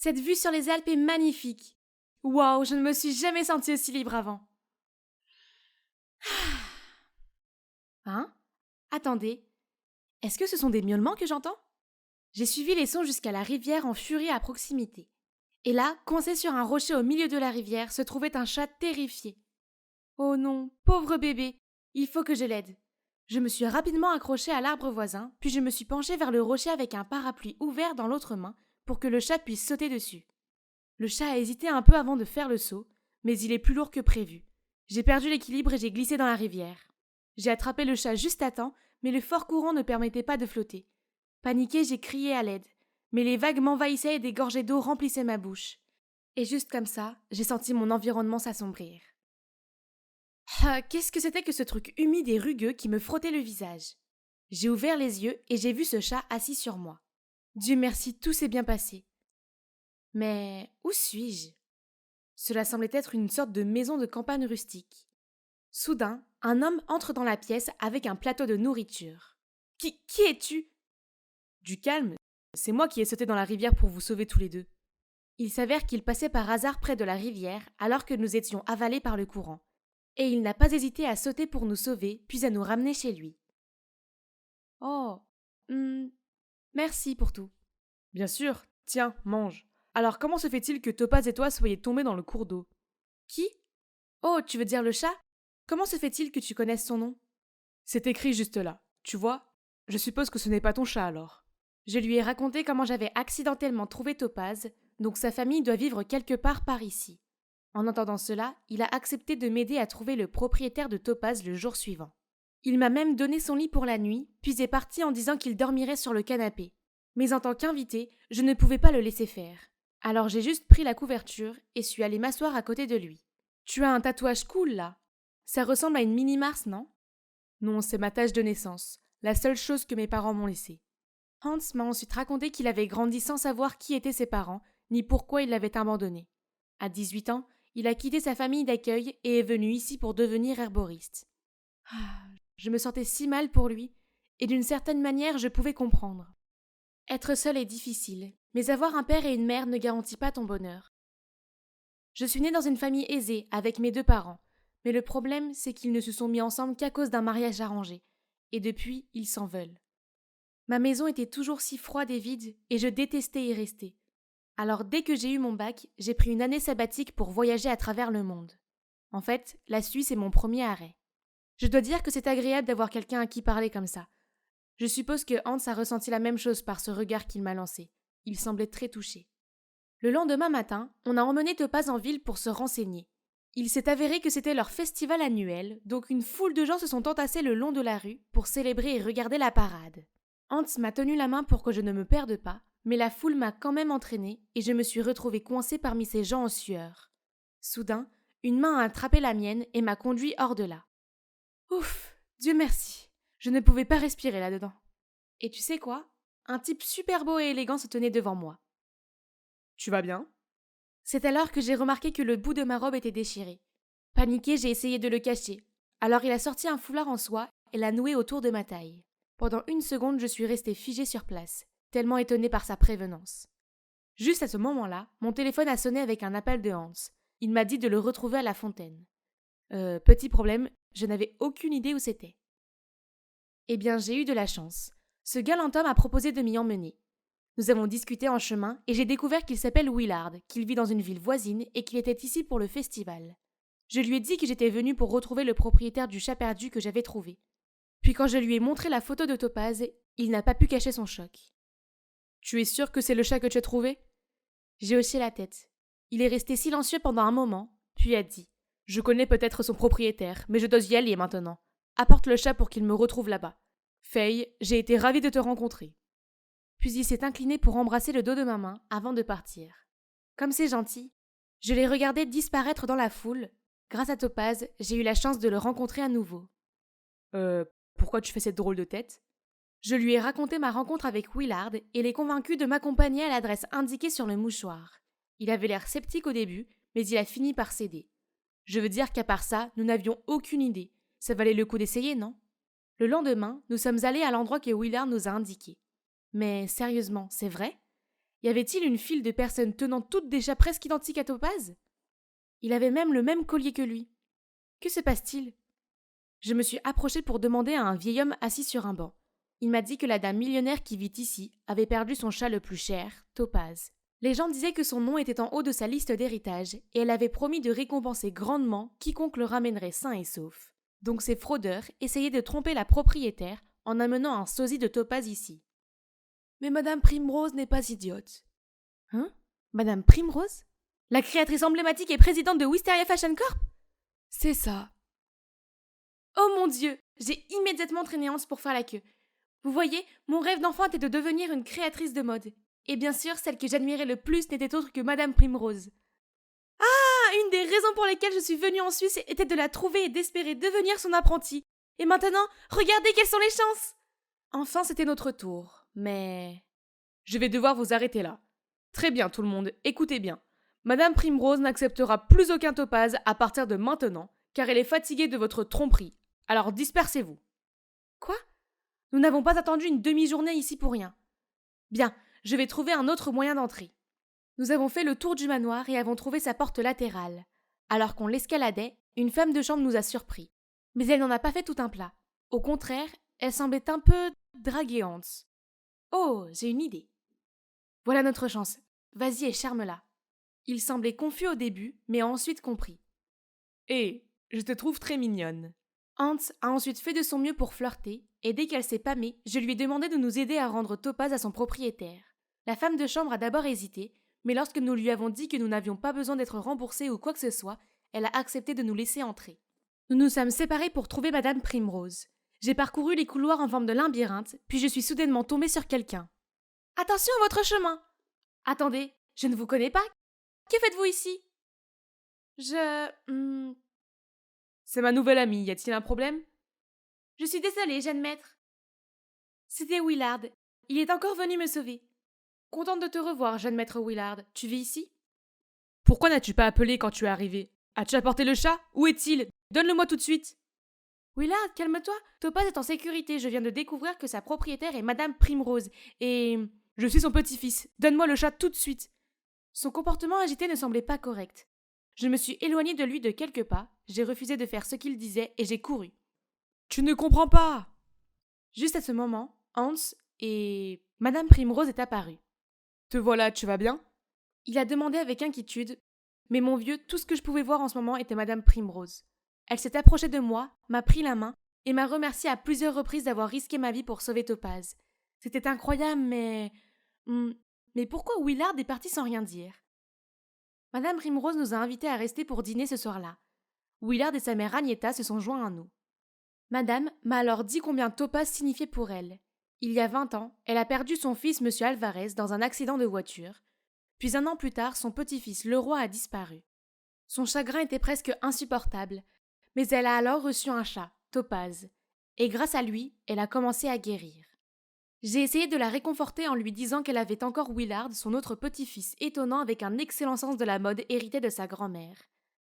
Cette vue sur les Alpes est magnifique. Waouh, je ne me suis jamais sentie aussi libre avant. Hein? Attendez, est-ce que ce sont des miaulements que j'entends? J'ai suivi les sons jusqu'à la rivière en furie à proximité. Et là, coincé sur un rocher au milieu de la rivière, se trouvait un chat terrifié. Oh non, pauvre bébé, il faut que je l'aide. Je me suis rapidement accrochée à l'arbre voisin, puis je me suis penchée vers le rocher avec un parapluie ouvert dans l'autre main pour que le chat puisse sauter dessus. Le chat a hésité un peu avant de faire le saut, mais il est plus lourd que prévu. J'ai perdu l'équilibre et j'ai glissé dans la rivière. J'ai attrapé le chat juste à temps, mais le fort courant ne permettait pas de flotter. Paniquée, j'ai crié à l'aide, mais les vagues m'envahissaient et des gorgées d'eau remplissaient ma bouche. Et juste comme ça, j'ai senti mon environnement s'assombrir. Ah, qu'est-ce que c'était que ce truc humide et rugueux qui me frottait le visage? J'ai ouvert les yeux et j'ai vu ce chat assis sur moi. Dieu merci, tout s'est bien passé. Mais où suis-je? Cela semblait être une sorte de maison de campagne rustique. Soudain, un homme entre dans la pièce avec un plateau de nourriture. Qui es-tu? Du calme, c'est moi qui ai sauté dans la rivière pour vous sauver tous les deux. Il s'avère qu'il passait par hasard près de la rivière alors que nous étions avalés par le courant. Et il n'a pas hésité à sauter pour nous sauver, puis à nous ramener chez lui. Oh, merci pour tout. Bien sûr, tiens, mange. Alors comment se fait-il que Topaz et toi soyez tombés dans le cours d'eau? Qui? Oh, tu veux dire le chat? Comment se fait-il que tu connaisses son nom? C'est écrit juste là, tu vois? Je suppose que ce n'est pas ton chat alors. Je lui ai raconté comment j'avais accidentellement trouvé Topaz, donc sa famille doit vivre quelque part par ici. En entendant cela, il a accepté de m'aider à trouver le propriétaire de Topaz le jour suivant. Il m'a même donné son lit pour la nuit, puis est parti en disant qu'il dormirait sur le canapé. Mais en tant qu'invité, je ne pouvais pas le laisser faire. Alors j'ai juste pris la couverture et suis allée m'asseoir à côté de lui. Tu as un tatouage cool là. Ça ressemble à une mini-Mars, non? Non, c'est ma tache de naissance, la seule chose que mes parents m'ont laissée. Hans m'a ensuite raconté qu'il avait grandi sans savoir qui étaient ses parents, ni pourquoi il l'avait abandonné. À 18 ans, il a quitté sa famille d'accueil et est venu ici pour devenir herboriste. Je me sentais si mal pour lui, et d'une certaine manière je pouvais comprendre. Être seul est difficile, mais avoir un père et une mère ne garantit pas ton bonheur. Je suis née dans une famille aisée, avec mes deux parents, mais le problème c'est qu'ils ne se sont mis ensemble qu'à cause d'un mariage arrangé, et depuis ils s'en veulent. Ma maison était toujours si froide et vide, et je détestais y rester. Alors dès que j'ai eu mon bac, j'ai pris une année sabbatique pour voyager à travers le monde. En fait, la Suisse est mon premier arrêt. Je dois dire que c'est agréable d'avoir quelqu'un à qui parler comme ça. Je suppose que Hans a ressenti la même chose par ce regard qu'il m'a lancé. Il semblait très touché. Le lendemain matin, on a emmené Topaz en ville pour se renseigner. Il s'est avéré que c'était leur festival annuel, donc une foule de gens se sont entassés le long de la rue pour célébrer et regarder la parade. Hans m'a tenu la main pour que je ne me perde pas, mais la foule m'a quand même entraînée et je me suis retrouvée coincée parmi ces gens en sueur. Soudain, une main a attrapé la mienne et m'a conduit hors de là. Ouf, Dieu merci. Je ne pouvais pas respirer là-dedans. Et tu sais quoi? Un type super beau et élégant se tenait devant moi. Tu vas bien? C'est alors que j'ai remarqué que le bout de ma robe était déchiré. Paniquée, j'ai essayé de le cacher. Alors il a sorti un foulard en soie et l'a noué autour de ma taille. Pendant une seconde, je suis restée figée sur place, tellement étonnée par sa prévenance. Juste à ce moment-là, mon téléphone a sonné avec un appel de Hans. Il m'a dit de le retrouver à la fontaine. Petit problème, je n'avais aucune idée où c'était. Eh bien, j'ai eu de la chance. Ce galant homme a proposé de m'y emmener. Nous avons discuté en chemin et j'ai découvert qu'il s'appelle Willard, qu'il vit dans une ville voisine et qu'il était ici pour le festival. Je lui ai dit que j'étais venue pour retrouver le propriétaire du chat perdu que j'avais trouvé. Puis quand je lui ai montré la photo de Topaz, il n'a pas pu cacher son choc. « Tu es sûr que c'est le chat que tu as trouvé ?» J'ai hoché la tête. Il est resté silencieux pendant un moment, puis a dit « Je connais peut-être son propriétaire, mais je dois y aller maintenant. Apporte le chat pour qu'il me retrouve là-bas. Faye, j'ai été ravie de te rencontrer. » Puis il s'est incliné pour embrasser le dos de ma main avant de partir. Comme c'est gentil, je l'ai regardé disparaître dans la foule. Grâce à Topaz, j'ai eu la chance de le rencontrer à nouveau. Pourquoi tu fais cette drôle de tête? Je lui ai raconté ma rencontre avec Willard et l'ai convaincu de m'accompagner à l'adresse indiquée sur le mouchoir. Il avait l'air sceptique au début, mais il a fini par céder. Je veux dire qu'à part ça, nous n'avions aucune idée. Ça valait le coup d'essayer, non? Le lendemain, nous sommes allés à l'endroit que Willard nous a indiqué. Mais sérieusement, c'est vrai? Y avait-il une file de personnes tenant toutes des chats presque identiques à Topaz? Il avait même le même collier que lui. Que se passe-t-il? Je me suis approchée pour demander à un vieil homme assis sur un banc. Il m'a dit que la dame millionnaire qui vit ici avait perdu son chat le plus cher, Topaz. Les gens disaient que son nom était en haut de sa liste d'héritage et elle avait promis de récompenser grandement quiconque le ramènerait sain et sauf. Donc ces fraudeurs essayaient de tromper la propriétaire en amenant un sosie de Topaz ici. Mais Madame Primrose n'est pas idiote. Hein? Madame Primrose? La créatrice emblématique et présidente de Wisteria Fashion Corp? C'est ça. Oh mon Dieu! J'ai immédiatement traîné Hans pour faire la queue. Vous voyez, mon rêve d'enfant était de devenir une créatrice de mode. Et bien sûr, celle que j'admirais le plus n'était autre que Madame Primrose. Ah, une des raisons pour lesquelles je suis venue en Suisse était de la trouver et d'espérer devenir son apprentie. Et maintenant, regardez quelles sont les chances! Enfin, c'était notre tour, mais... Je vais devoir vous arrêter là. Très bien, tout le monde, écoutez bien. Madame Primrose n'acceptera plus aucun Topaz à partir de maintenant, car elle est fatiguée de votre tromperie. Alors dispersez-vous. Quoi? Nous n'avons pas attendu une demi-journée ici pour rien. Bien, je vais trouver un autre moyen d'entrer. Nous avons fait le tour du manoir et avons trouvé sa porte latérale. Alors qu'on l'escaladait, une femme de chambre nous a surpris. Mais elle n'en a pas fait tout un plat. Au contraire, elle semblait un peu draguer Hans. Oh, j'ai une idée. Voilà notre chance. Vas-y et charme-la. Il semblait confus au début, mais a ensuite compris. Hé, je te trouve très mignonne. Hans a ensuite fait de son mieux pour flirter, et dès qu'elle s'est pâmée, je lui ai demandé de nous aider à rendre Topaz à son propriétaire. La femme de chambre a d'abord hésité, mais lorsque nous lui avons dit que nous n'avions pas besoin d'être remboursés ou quoi que ce soit, elle a accepté de nous laisser entrer. Nous nous sommes séparés pour trouver Madame Primrose. J'ai parcouru les couloirs en forme de labyrinthe, puis je suis soudainement tombée sur quelqu'un. Attention à votre chemin! Attendez, je ne vous connais pas. Que faites-vous ici? C'est ma nouvelle amie, y a-t-il un problème? Je suis désolée, jeune maître. C'était Willard. Il est encore venu me sauver. Contente de te revoir, jeune maître Willard. Tu vis ici? Pourquoi n'as-tu pas appelé quand tu es arrivé? As-tu apporté le chat? Où est-il? Donne-le-moi tout de suite. Willard, calme-toi. Topaz est en sécurité. Je viens de découvrir que sa propriétaire est Madame Primrose. Et... Je suis son petit-fils. Donne-moi le chat tout de suite. Son comportement agité ne semblait pas correct. Je me suis éloignée de lui de quelques pas, j'ai refusé de faire ce qu'il disait et j'ai couru. Tu ne comprends pas! Juste à ce moment, Hans et Madame Primrose est apparue. Te voilà, tu vas bien? Il a demandé avec inquiétude, mais mon vieux, tout ce que je pouvais voir en ce moment était Madame Primrose. Elle s'est approchée de moi, m'a pris la main et m'a remercié à plusieurs reprises d'avoir risqué ma vie pour sauver Topaz. C'était incroyable, mais... Mais pourquoi Willard est parti sans rien dire? Madame Primrose nous a invités à rester pour dîner ce soir-là. Willard et sa mère Agneta se sont joints à nous. Madame m'a alors dit combien Topaz signifiait pour elle. Il y a 20 ans, elle a perdu son fils Monsieur Alvarez dans un accident de voiture. Puis 1 an plus tard, son petit-fils Leroy a disparu. Son chagrin était presque insupportable, mais elle a alors reçu un chat, Topaz, et grâce à lui, elle a commencé à guérir. J'ai essayé de la réconforter en lui disant qu'elle avait encore Willard, son autre petit-fils étonnant avec un excellent sens de la mode hérité de sa grand-mère.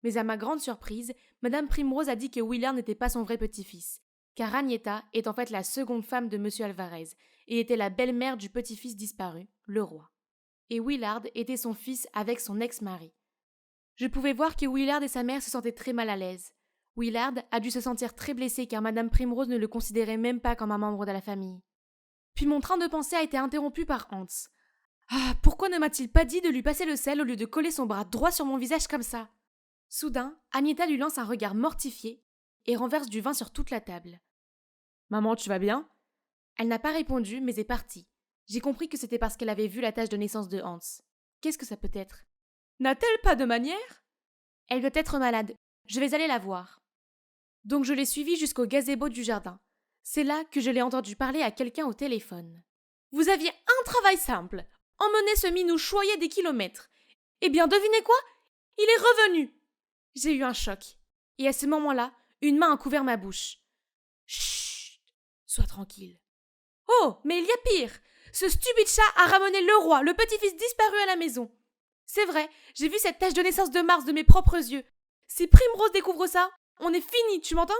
Mais à ma grande surprise, Madame Primrose a dit que Willard n'était pas son vrai petit-fils, car Agneta est en fait la seconde femme de Monsieur Alvarez et était la belle-mère du petit-fils disparu, le roi. Et Willard était son fils avec son ex-mari. Je pouvais voir que Willard et sa mère se sentaient très mal à l'aise. Willard a dû se sentir très blessé car Madame Primrose ne le considérait même pas comme un membre de la famille. Puis mon train de pensée a été interrompu par Hans. Ah, pourquoi ne m'a-t-il pas dit de lui passer le sel au lieu de coller son bras droit sur mon visage comme ça? Soudain, Agneta lui lance un regard mortifié et renverse du vin sur toute la table. Maman, tu vas bien? Elle n'a pas répondu, mais est partie. J'ai compris que c'était parce qu'elle avait vu la tache de naissance de Hans. Qu'est-ce que ça peut être? N'a-t-elle pas de manière? Elle doit être malade. Je vais aller la voir. Donc je l'ai suivie jusqu'au gazebo du jardin. C'est là que je l'ai entendu parler à quelqu'un au téléphone. Vous aviez un travail simple. Emmener ce minou choyer des kilomètres. Eh bien, devinez quoi? Il est revenu. J'ai eu un choc. Et à ce moment-là, une main a couvert ma bouche. Chut, sois tranquille. Oh, mais il y a pire. Ce stupide chat a ramené le roi, le petit-fils disparu à la maison. C'est vrai, j'ai vu cette tache de naissance de Mars de mes propres yeux. Si Primrose découvre ça, on est fini, tu m'entends?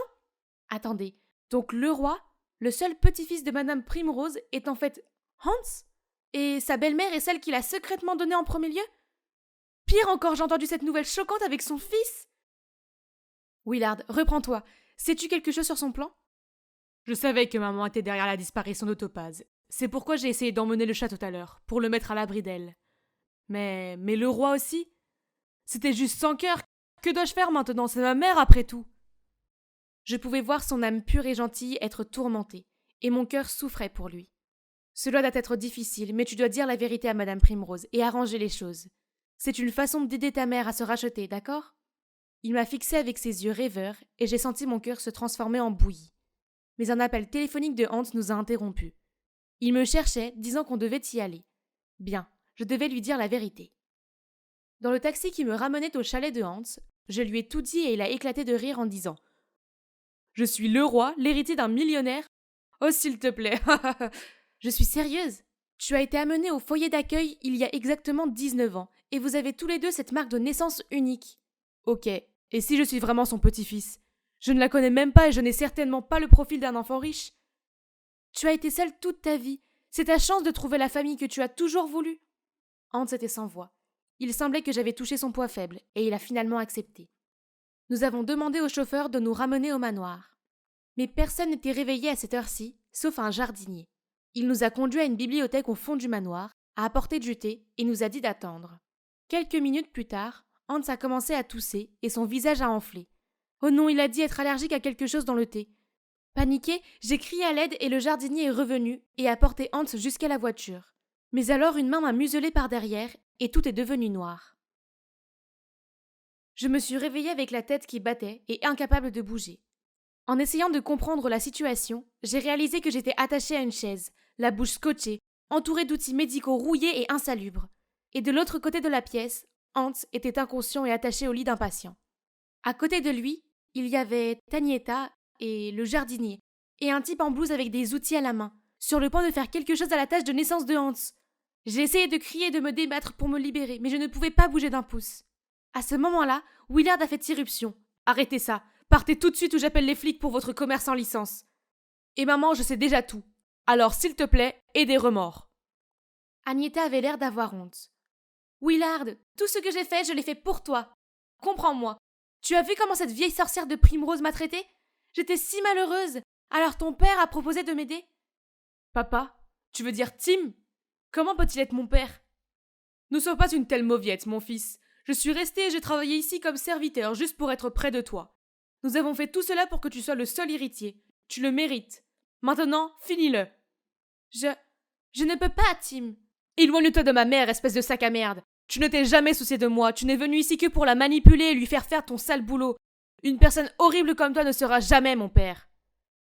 Attendez. Donc le roi, le seul petit-fils de Madame Primrose, est en fait Hans? Et sa belle-mère est celle qu'il a secrètement donnée en premier lieu? Pire encore, j'ai entendu cette nouvelle choquante avec son fils. Willard, reprends-toi. Sais-tu quelque chose sur son plan? Je savais que maman était derrière la disparition de Topaz. C'est pourquoi j'ai essayé d'emmener le chat tout à l'heure, pour le mettre à l'abri d'elle. Mais le roi aussi? C'était juste sans cœur. Que dois-je faire maintenant? C'est ma mère après tout. Je pouvais voir son âme pure et gentille être tourmentée, et mon cœur souffrait pour lui. Cela doit être difficile, mais tu dois dire la vérité à Madame Primrose et arranger les choses. C'est une façon d'aider ta mère à se racheter, d'accord? Il m'a fixé avec ses yeux rêveurs, et j'ai senti mon cœur se transformer en bouillie. Mais un appel téléphonique de Hans nous a interrompus. Il me cherchait, disant qu'on devait y aller. Bien, je devais lui dire la vérité. Dans le taxi qui me ramenait au chalet de Hans, je lui ai tout dit et il a éclaté de rire en disant « Je suis le roi, l'héritier d'un millionnaire. Oh, s'il te plaît. » Je suis sérieuse. Tu as été amené au foyer d'accueil il y a exactement 19 ans, et vous avez tous les deux cette marque de naissance unique. Ok, et si je suis vraiment son petit-fils? Je ne la connais même pas et je n'ai certainement pas le profil d'un enfant riche. Tu as été seule toute ta vie. C'est ta chance de trouver la famille que tu as toujours voulu. Hans était sans voix. Il semblait que j'avais touché son poids faible, et il a finalement accepté. Nous avons demandé au chauffeur de nous ramener au manoir. Mais personne n'était réveillé à cette heure-ci, sauf un jardinier. Il nous a conduits à une bibliothèque au fond du manoir, a apporté du thé et nous a dit d'attendre. Quelques minutes plus tard, Hans a commencé à tousser et son visage a enflé. Oh non, il a dit être allergique à quelque chose dans le thé. Paniquée, j'ai crié à l'aide et le jardinier est revenu et a porté Hans jusqu'à la voiture. Mais alors une main m'a muselé par derrière et tout est devenu noir. Je me suis réveillée avec la tête qui battait et incapable de bouger. En essayant de comprendre la situation, j'ai réalisé que j'étais attachée à une chaise, la bouche scotchée, entourée d'outils médicaux rouillés et insalubres. Et de l'autre côté de la pièce, Hans était inconscient et attaché au lit d'un patient. À côté de lui, il y avait Tanietta et le jardinier, et un type en blouse avec des outils à la main, sur le point de faire quelque chose à la tâche de naissance de Hans. J'ai essayé de crier et de me débattre pour me libérer, mais je ne pouvais pas bouger d'un pouce. À ce moment-là, Willard a fait irruption. Arrêtez ça. Partez tout de suite ou j'appelle les flics pour votre commerce sans licence. Et maman, je sais déjà tout. Alors, s'il te plaît, aie des remords. Agneta avait l'air d'avoir honte. Willard, tout ce que j'ai fait, je l'ai fait pour toi. Comprends-moi. Tu as vu comment cette vieille sorcière de Primrose m'a traitée? J'étais si malheureuse. Alors ton père a proposé de m'aider. Papa, tu veux dire Tim? Comment peut-il être mon père? Ne sois pas une telle mauviette, mon fils. Je suis resté et j'ai travaillé ici comme serviteur, juste pour être près de toi. Nous avons fait tout cela pour que tu sois le seul héritier. Tu le mérites. Maintenant, finis-le. Je ne peux pas, Tim. Éloigne-toi de ma mère, espèce de sac à merde. Tu ne t'es jamais soucié de moi. Tu n'es venu ici que pour la manipuler et lui faire faire ton sale boulot. Une personne horrible comme toi ne sera jamais mon père.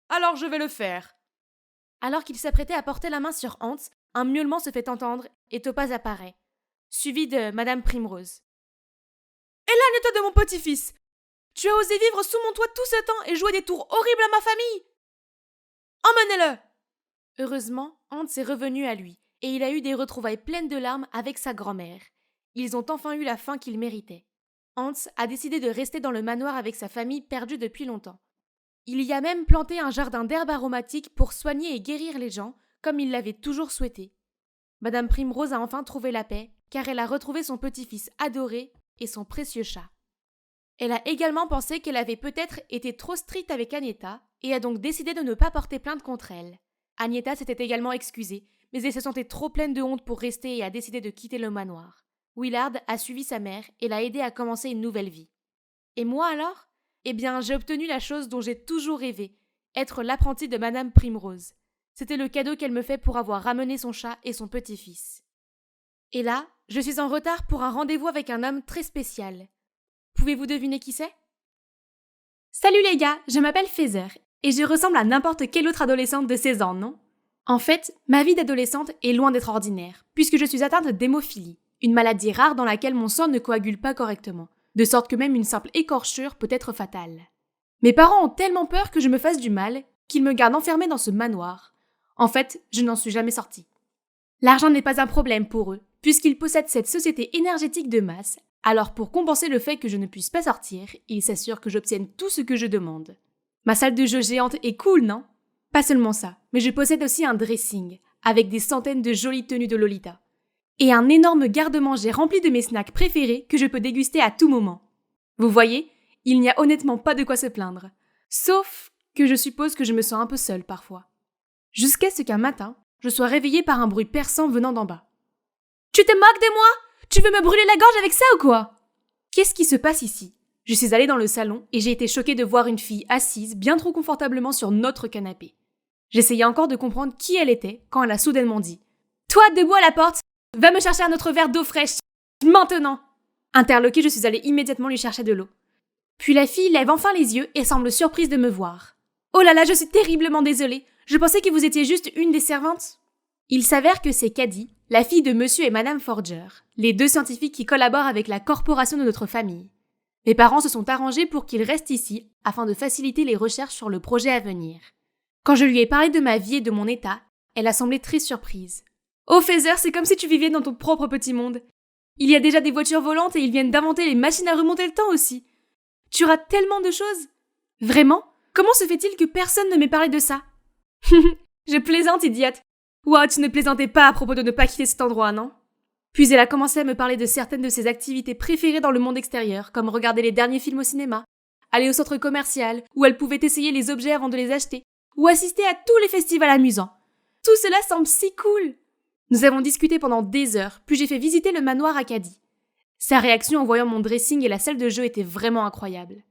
Alors je vais le faire. Alors qu'il s'apprêtait à porter la main sur Hans, un miaulement se fait entendre et Topaz apparaît, suivi de Madame Primrose. Éloigne-toi de mon petit-fils. Tu as osé vivre sous mon toit tout ce temps et jouer des tours horribles à ma famille. Emmenez-le. Heureusement, Hans est revenu à lui, et il a eu des retrouvailles pleines de larmes avec sa grand-mère. Ils ont enfin eu la fin qu'ils méritaient. Hans a décidé de rester dans le manoir avec sa famille perdue depuis longtemps. Il y a même planté un jardin d'herbes aromatiques pour soigner et guérir les gens, comme il l'avait toujours souhaité. Madame Primrose a enfin trouvé la paix, car elle a retrouvé son petit-fils adoré et son précieux chat. Elle a également pensé qu'elle avait peut-être été trop stricte avec Agneta et a donc décidé de ne pas porter plainte contre elle. Agneta s'était également excusée, mais elle se sentait trop pleine de honte pour rester et a décidé de quitter le manoir. Willard a suivi sa mère et l'a aidé à commencer une nouvelle vie. Et moi alors? Eh bien, j'ai obtenu la chose dont j'ai toujours rêvé, être l'apprentie de Madame Primrose. C'était le cadeau qu'elle me fait pour avoir ramené son chat et son petit-fils. Et là, je suis en retard pour un rendez-vous avec un homme très spécial. Pouvez-vous deviner qui c'est? Salut les gars, je m'appelle Feather, et je ressemble à n'importe quelle autre adolescente de 16 ans, non? En fait, ma vie d'adolescente est loin d'être ordinaire, puisque je suis atteinte d'hémophilie, une maladie rare dans laquelle mon sang ne coagule pas correctement, de sorte que même une simple écorchure peut être fatale. Mes parents ont tellement peur que je me fasse du mal, qu'ils me gardent enfermée dans ce manoir. En fait, je n'en suis jamais sortie. L'argent n'est pas un problème pour eux, puisqu'ils possèdent cette société énergétique de masse. Alors pour compenser le fait que je ne puisse pas sortir, ils s'assurent que j'obtienne tout ce que je demande. Ma salle de jeu géante est cool, non? Pas seulement ça, mais je possède aussi un dressing, avec des centaines de jolies tenues de Lolita. Et un énorme garde-manger rempli de mes snacks préférés que je peux déguster à tout moment. Vous voyez, il n'y a honnêtement pas de quoi se plaindre. Sauf que je suppose que je me sens un peu seule parfois. Jusqu'à ce qu'un matin, je sois réveillée par un bruit perçant venant d'en bas. « Tu te moques de moi ? Tu veux me brûler la gorge avec ça ou quoi ?» Qu'est-ce qui se passe ici ? Je suis allée dans le salon et j'ai été choquée de voir une fille assise bien trop confortablement sur notre canapé. J'essayais encore de comprendre qui elle était quand elle a soudainement dit « Toi, debout à la porte, va me chercher un autre verre d'eau fraîche, maintenant !» Interloquée, je suis allée immédiatement lui chercher de l'eau. Puis la fille lève enfin les yeux et semble surprise de me voir. « Oh là là, je suis terriblement désolée. Je pensais que vous étiez juste une des servantes. » Il s'avère que c'est Caddy, la fille de Monsieur et Madame Forger, les deux scientifiques qui collaborent avec la corporation de notre famille. Mes parents se sont arrangés pour qu'ils restent ici afin de faciliter les recherches sur le projet à venir. Quand je lui ai parlé de ma vie et de mon état, elle a semblé très surprise. « Oh Feather, c'est comme si tu vivais dans ton propre petit monde. Il y a déjà des voitures volantes et ils viennent d'inventer les machines à remonter le temps aussi. Tu rates tellement de choses. Vraiment ? Comment se fait-il que personne ne m'ait parlé de ça ?» Je plaisante, idiote. Wow, tu ne plaisantais pas à propos de ne pas quitter cet endroit, non ? Puis elle a commencé à me parler de certaines de ses activités préférées dans le monde extérieur, comme regarder les derniers films au cinéma, aller au centre commercial, où elle pouvait essayer les objets avant de les acheter, ou assister à tous les festivals amusants. Tout cela semble si cool. Nous avons discuté pendant des heures, puis j'ai fait visiter le manoir à Caddy. Sa réaction en voyant mon dressing et la salle de jeu était vraiment incroyable.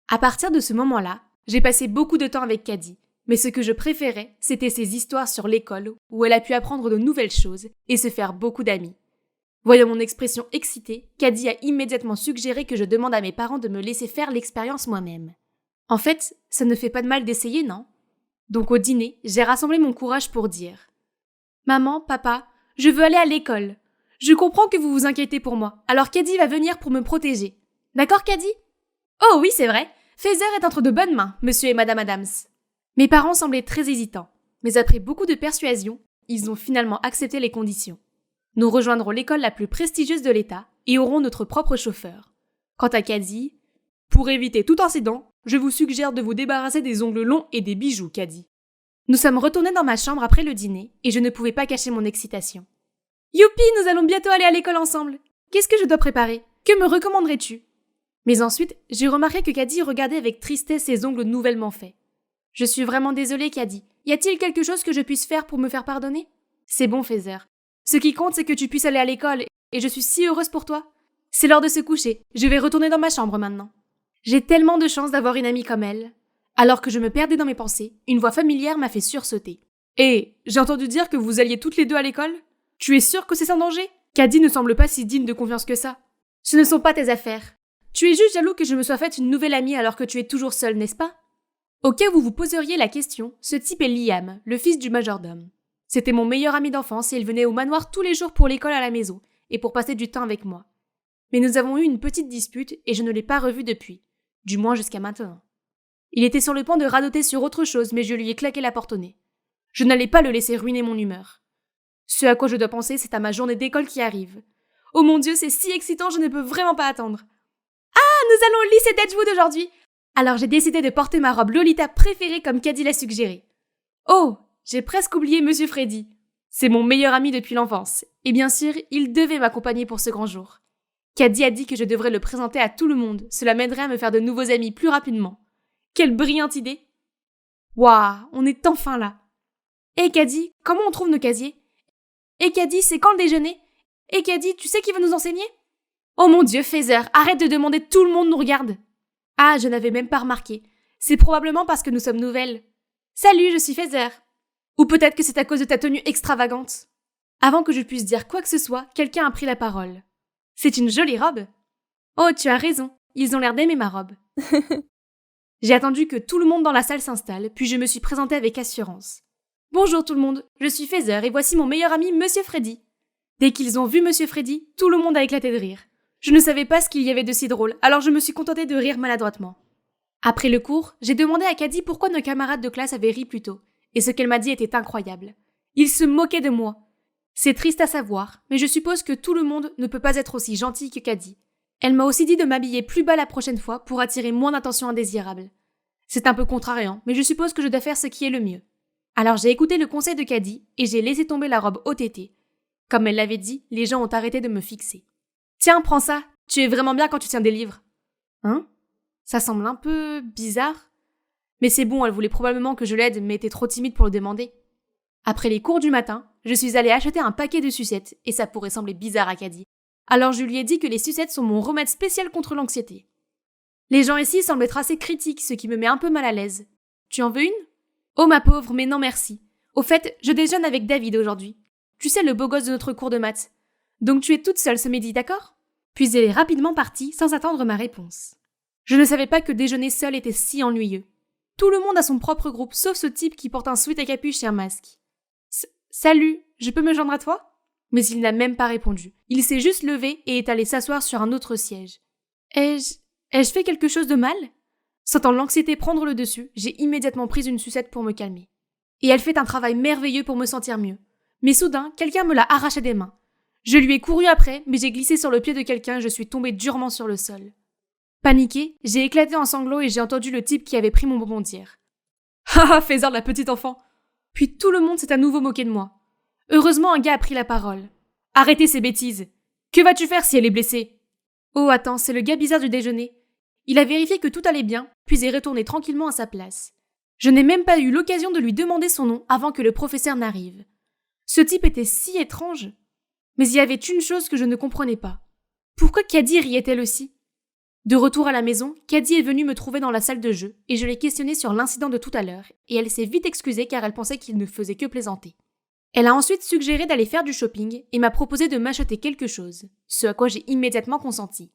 À partir de ce moment-là, j'ai passé beaucoup de temps avec Caddy, mais ce que je préférais, c'était ses histoires sur l'école, où elle a pu apprendre de nouvelles choses et se faire beaucoup d'amis. Voyant mon expression excitée, Caddy a immédiatement suggéré que je demande à mes parents de me laisser faire l'expérience moi-même. En fait, ça ne fait pas de mal d'essayer, non ? Donc au dîner, j'ai rassemblé mon courage pour dire « Maman, papa, je veux aller à l'école. Je comprends que vous vous inquiétez pour moi, alors Caddy va venir pour me protéger. D'accord, Caddy ? Oh oui, c'est vrai. Feather est entre de bonnes mains, monsieur et madame Adams. » Mes parents semblaient très hésitants, mais après beaucoup de persuasion, ils ont finalement accepté les conditions. Nous rejoindrons l'école la plus prestigieuse de l'État et aurons notre propre chauffeur. Quant à Caddy, pour éviter tout incident, je vous suggère de vous débarrasser des ongles longs et des bijoux, Caddy. Nous sommes retournés dans ma chambre après le dîner et je ne pouvais pas cacher mon excitation. Youpi, nous allons bientôt aller à l'école ensemble. Qu'est-ce que je dois préparer ? Que me recommanderais-tu ? Mais ensuite, j'ai remarqué que Caddy regardait avec tristesse ses ongles nouvellement faits. Je suis vraiment désolée, Caddy. Y a-t-il quelque chose que je puisse faire pour me faire pardonner ? C'est bon, Feather. Ce qui compte, c'est que tu puisses aller à l'école et je suis si heureuse pour toi. C'est l'heure de se coucher. Je vais retourner dans ma chambre maintenant. J'ai tellement de chance d'avoir une amie comme elle. Alors que je me perdais dans mes pensées, une voix familière m'a fait sursauter. Hé, j'ai entendu dire que vous alliez toutes les deux à l'école ? Tu es sûre que c'est sans danger ? Caddy ne semble pas si digne de confiance que ça. Ce ne sont pas tes affaires. Tu es juste jaloux que je me sois faite une nouvelle amie alors que tu es toujours seule, n'est-ce pas ? Au cas où vous vous poseriez la question, ce type est Liam, le fils du majordome. C'était mon meilleur ami d'enfance et il venait au manoir tous les jours pour l'école à la maison et pour passer du temps avec moi. Mais nous avons eu une petite dispute et je ne l'ai pas revu depuis, du moins jusqu'à maintenant. Il était sur le point de radoter sur autre chose, mais je lui ai claqué la porte au nez. Je n'allais pas le laisser ruiner mon humeur. Ce à quoi je dois penser, c'est à ma journée d'école qui arrive. Oh mon Dieu, c'est si excitant, je ne peux vraiment pas attendre. Ah, nous allons au lycée d'Edgewood aujourd'hui. Alors j'ai décidé de porter ma robe Lolita préférée comme Caddy l'a suggéré. Oh, j'ai presque oublié Monsieur Freddy. C'est mon meilleur ami depuis l'enfance. Et bien sûr, il devait m'accompagner pour ce grand jour. Caddy a dit que je devrais le présenter à tout le monde. Cela m'aiderait à me faire de nouveaux amis plus rapidement. Quelle brillante idée! Waouh, on est enfin là. Hé Caddy, comment on trouve nos casiers? Hé Caddy, c'est quand le déjeuner? Hé Caddy, tu sais qui va nous enseigner? Oh mon Dieu, Feather, arrête de demander, tout le monde nous regarde. Ah, je n'avais même pas remarqué. C'est probablement parce que nous sommes nouvelles. Salut, je suis Feather. Ou peut-être que c'est à cause de ta tenue extravagante. Avant que je puisse dire quoi que ce soit, quelqu'un a pris la parole. C'est une jolie robe. Oh, tu as raison. Ils ont l'air d'aimer ma robe. J'ai attendu que tout le monde dans la salle s'installe, puis je me suis présentée avec assurance. Bonjour tout le monde, je suis Feather et voici mon meilleur ami Monsieur Freddy. Dès qu'ils ont vu Monsieur Freddy, tout le monde a éclaté de rire. Je ne savais pas ce qu'il y avait de si drôle, alors je me suis contentée de rire maladroitement. Après le cours, j'ai demandé à Caddy pourquoi nos camarades de classe avaient ri plus tôt, et ce qu'elle m'a dit était incroyable. Ils se moquaient de moi. C'est triste à savoir, mais je suppose que tout le monde ne peut pas être aussi gentil que Caddy. Elle m'a aussi dit de m'habiller plus bas la prochaine fois pour attirer moins d'attention indésirable. C'est un peu contrariant, mais je suppose que je dois faire ce qui est le mieux. Alors j'ai écouté le conseil de Caddy et j'ai laissé tomber la robe OTT. Comme elle l'avait dit, les gens ont arrêté de me fixer. Tiens, prends ça, tu es vraiment bien quand tu tiens des livres. Hein? Ça semble un peu bizarre. Mais c'est bon, elle voulait probablement que je l'aide, mais était trop timide pour le demander. Après les cours du matin, je suis allée acheter un paquet de sucettes, et ça pourrait sembler bizarre à Caddy. Alors je lui ai dit que les sucettes sont mon remède spécial contre l'anxiété. Les gens ici semblent être assez critiques, ce qui me met un peu mal à l'aise. Tu en veux une? Oh ma pauvre, mais non merci. Au fait, je déjeune avec David aujourd'hui. Tu sais, le beau gosse de notre cours de maths. Donc tu es toute seule ce midi, d'accord? Puis elle est rapidement partie sans attendre ma réponse. Je ne savais pas que déjeuner seul était si ennuyeux. Tout le monde a son propre groupe, sauf ce type qui porte un sweat à capuche et un masque. Salut, je peux me joindre à toi? Mais il n'a même pas répondu. Il s'est juste levé et est allé s'asseoir sur un autre siège. Ai-je fait quelque chose de mal? Sentant l'anxiété prendre le dessus, j'ai immédiatement pris une sucette pour me calmer. Et elle fait un travail merveilleux pour me sentir mieux. Mais soudain, quelqu'un me l'a arraché des mains. Je lui ai couru après, mais j'ai glissé sur le pied de quelqu'un et je suis tombée durement sur le sol. Paniquée, j'ai éclaté en sanglots et j'ai entendu le type qui avait pris mon bonbon dire « Haha, Fézard la petite enfant !» Puis tout le monde s'est à nouveau moqué de moi. Heureusement, un gars a pris la parole. « Arrêtez ces bêtises! Que vas-tu faire si elle est blessée ?» Oh attends, c'est le gars bizarre du déjeuner. Il a vérifié que tout allait bien, puis est retourné tranquillement à sa place. Je n'ai même pas eu l'occasion de lui demander son nom avant que le professeur n'arrive. Ce type était si étrange. Mais il y avait une chose que je ne comprenais pas. Pourquoi Caddy riait-elle aussi? De retour à la maison, Caddy est venue me trouver dans la salle de jeu et je l'ai questionnée sur l'incident de tout à l'heure et elle s'est vite excusée car elle pensait qu'il ne faisait que plaisanter. Elle a ensuite suggéré d'aller faire du shopping et m'a proposé de m'acheter quelque chose, ce à quoi j'ai immédiatement consenti.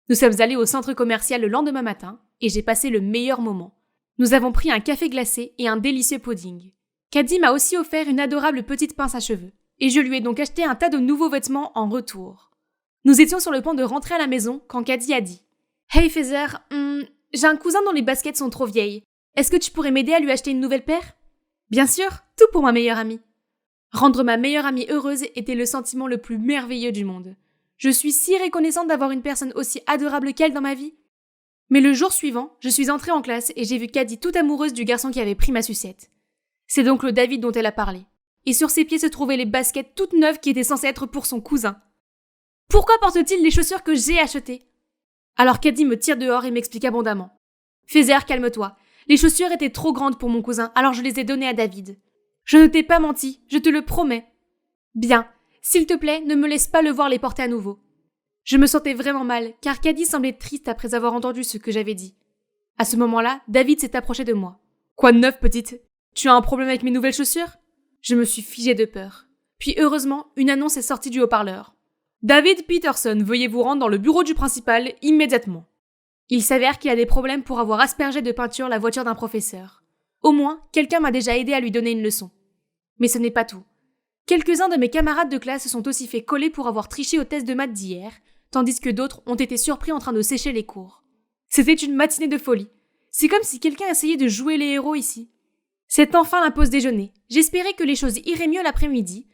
Nous sommes allés au centre commercial le lendemain matin et j'ai passé le meilleur moment. Nous avons pris un café glacé et un délicieux pudding. Caddy m'a aussi offert une adorable petite pince à cheveux et je lui ai donc acheté un tas de nouveaux vêtements en retour. Nous étions sur le point de rentrer à la maison quand Caddy a dit « Hey Fézard, j'ai un cousin dont les baskets sont trop vieilles. Est-ce que tu pourrais m'aider à lui acheter une nouvelle paire ?»« Bien sûr, tout pour ma meilleure amie. » Rendre ma meilleure amie heureuse était le sentiment le plus merveilleux du monde. Je suis si reconnaissante d'avoir une personne aussi adorable qu'elle dans ma vie. Mais le jour suivant, je suis entrée en classe et j'ai vu Caddy toute amoureuse du garçon qui avait pris ma sucette. C'est donc le David dont elle a parlé. Et sur ses pieds se trouvaient les baskets toutes neuves qui étaient censées être pour son cousin. Pourquoi porte-t-il les chaussures que j'ai achetées? Alors Caddy me tire dehors et m'explique abondamment. Fézard, calme-toi. Les chaussures étaient trop grandes pour mon cousin, alors je les ai données à David. Je ne t'ai pas menti, je te le promets. Bien, s'il te plaît, ne me laisse pas le voir les porter à nouveau. Je me sentais vraiment mal, car Caddy semblait triste après avoir entendu ce que j'avais dit. À ce moment-là, David s'est approché de moi. Quoi de neuf, petite? Tu as un problème avec mes nouvelles chaussures? Je me suis figée de peur. Puis heureusement, une annonce est sortie du haut-parleur. David Peterson, veuillez vous rendre dans le bureau du principal immédiatement. Il s'avère qu'il a des problèmes pour avoir aspergé de peinture la voiture d'un professeur. Au moins, quelqu'un m'a déjà aidé à lui donner une leçon. Mais ce n'est pas tout. Quelques-uns de mes camarades de classe se sont aussi fait coller pour avoir triché au test de maths d'hier, tandis que d'autres ont été surpris en train de sécher les cours. C'était une matinée de folie. C'est comme si quelqu'un essayait de jouer les héros ici. C'est enfin la pause déjeuner. J'espérais que les choses iraient mieux l'après-midi.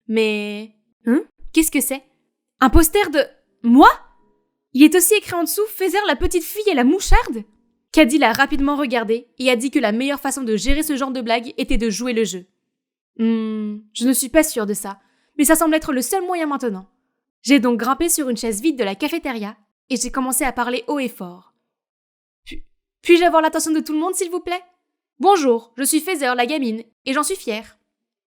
Mais... Qu'est-ce que c'est? Un poster de... Moi? Il est aussi écrit en dessous « Fézard la petite fille et la moucharde ?» Caddy l'a rapidement regardé et a dit que la meilleure façon de gérer ce genre de blague était de jouer le jeu. Je ne suis pas sûre de ça, mais ça semble être le seul moyen maintenant. J'ai donc grimpé sur une chaise vide de la cafétéria et j'ai commencé à parler haut et fort. Puis-je avoir l'attention de tout le monde, s'il vous plaît? Bonjour, je suis Fézard la gamine, et j'en suis fière.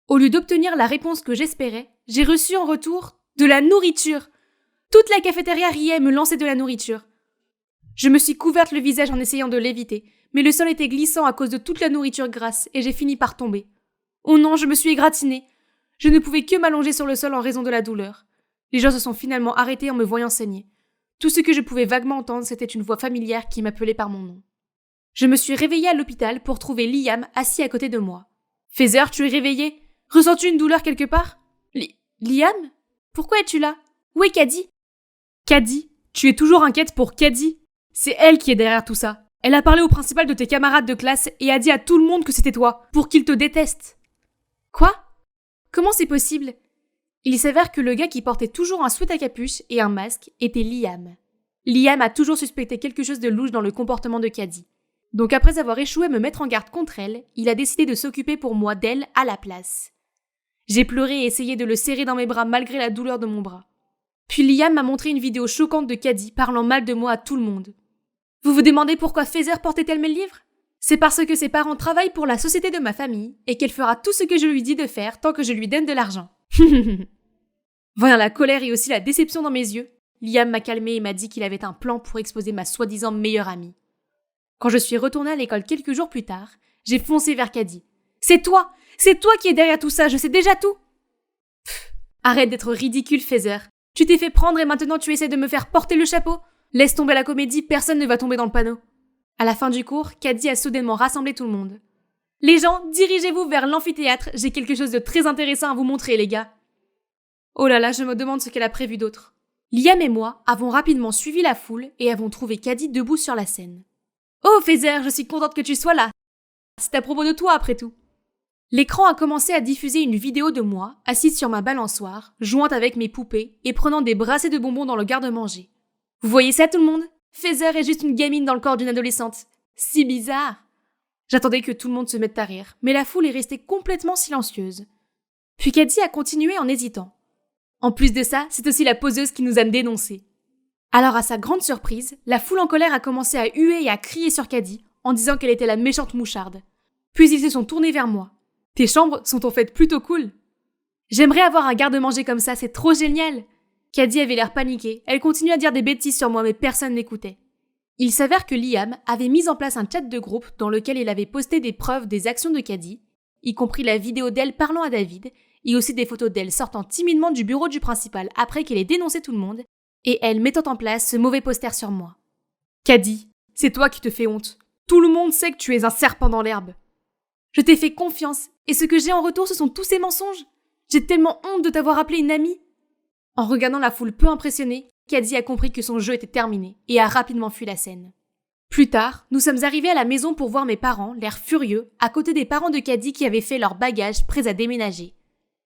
Au lieu d'obtenir la réponse que j'espérais, j'ai reçu en retour de la nourriture. Toute la cafétéria riait et me lançait de la nourriture. Je me suis couverte le visage en essayant de l'éviter, mais le sol était glissant à cause de toute la nourriture grasse et j'ai fini par tomber. Oh non, je me suis égratignée. Je ne pouvais que m'allonger sur le sol en raison de la douleur. Les gens se sont finalement arrêtés en me voyant saigner. Tout ce que je pouvais vaguement entendre, c'était une voix familière qui m'appelait par mon nom. Je me suis réveillée à l'hôpital pour trouver Liam assis à côté de moi. « Fézard, tu es réveillé? Ressens-tu une douleur quelque part ?»« Liam? Pourquoi es-tu là? Où est Caddy ?»« Caddy? Tu es toujours inquiète pour Caddy? C'est elle qui est derrière tout ça. Elle a parlé au principal de tes camarades de classe et a dit à tout le monde que c'était toi, pour qu'ils te détestent. » Quoi? Comment c'est possible? Il s'avère que le gars qui portait toujours un sweat à capuche et un masque était Liam. Liam a toujours suspecté quelque chose de louche dans le comportement de Caddy. Donc après avoir échoué à me mettre en garde contre elle, il a décidé de s'occuper pour moi d'elle à la place. J'ai pleuré et essayé de le serrer dans mes bras malgré la douleur de mon bras. Puis Liam m'a montré une vidéo choquante de Caddy parlant mal de moi à tout le monde. Vous vous demandez pourquoi Feather portait-elle mes livres ? C'est parce que ses parents travaillent pour la société de ma famille et qu'elle fera tout ce que je lui dis de faire tant que je lui donne de l'argent. Voyant la colère et aussi la déception dans mes yeux, Liam m'a calmé et m'a dit qu'il avait un plan pour exposer ma soi-disant meilleure amie. Quand je suis retournée à l'école quelques jours plus tard, j'ai foncé vers Caddy. C'est toi qui es derrière tout ça, je sais déjà tout. Arrête d'être ridicule, Feather. Tu t'es fait prendre et maintenant tu essaies de me faire porter le chapeau. Laisse tomber la comédie, personne ne va tomber dans le panneau. À la fin du cours, Caddy a soudainement rassemblé tout le monde. Les gens, dirigez-vous vers l'amphithéâtre, j'ai quelque chose de très intéressant à vous montrer, les gars. Oh là là, je me demande ce qu'elle a prévu d'autre. Liam et moi avons rapidement suivi la foule et avons trouvé Caddy debout sur la scène. Oh, Feather, je suis contente que tu sois là. C'est à propos de toi, après tout. L'écran a commencé à diffuser une vidéo de moi, assise sur ma balançoire, jouant avec mes poupées et prenant des brassées de bonbons dans le garde-manger. Vous voyez ça, tout le monde ? Feather est juste une gamine dans le corps d'une adolescente. Si bizarre. J'attendais que tout le monde se mette à rire, mais la foule est restée complètement silencieuse. Puis Caddy a continué en hésitant. En plus de ça, c'est aussi la poseuse qui nous a dénoncés. Alors à sa grande surprise, la foule en colère a commencé à huer et à crier sur Caddy, en disant qu'elle était la méchante moucharde. Puis ils se sont tournés vers moi. Tes chambres sont en fait plutôt cool. J'aimerais avoir un garde-manger comme ça, c'est trop génial. Caddy avait l'air paniquée. Elle continuait à dire des bêtises sur moi, mais personne n'écoutait. Il s'avère que Liam avait mis en place un chat de groupe dans lequel il avait posté des preuves des actions de Caddy, y compris la vidéo d'elle parlant à David, et aussi des photos d'elle sortant timidement du bureau du principal après qu'elle ait dénoncé tout le monde, et elle mettant en place ce mauvais poster sur moi. Caddy, c'est toi qui te fais honte. Tout le monde sait que tu es un serpent dans l'herbe. Je t'ai fait confiance, et ce que j'ai en retour, ce sont tous ces mensonges. J'ai tellement honte de t'avoir appelé une amie. En regardant la foule peu impressionnée, Caddy a compris que son jeu était terminé et a rapidement fui la scène. Plus tard, nous sommes arrivés à la maison pour voir mes parents, l'air furieux, à côté des parents de Caddy qui avaient fait leurs bagages prêts à déménager.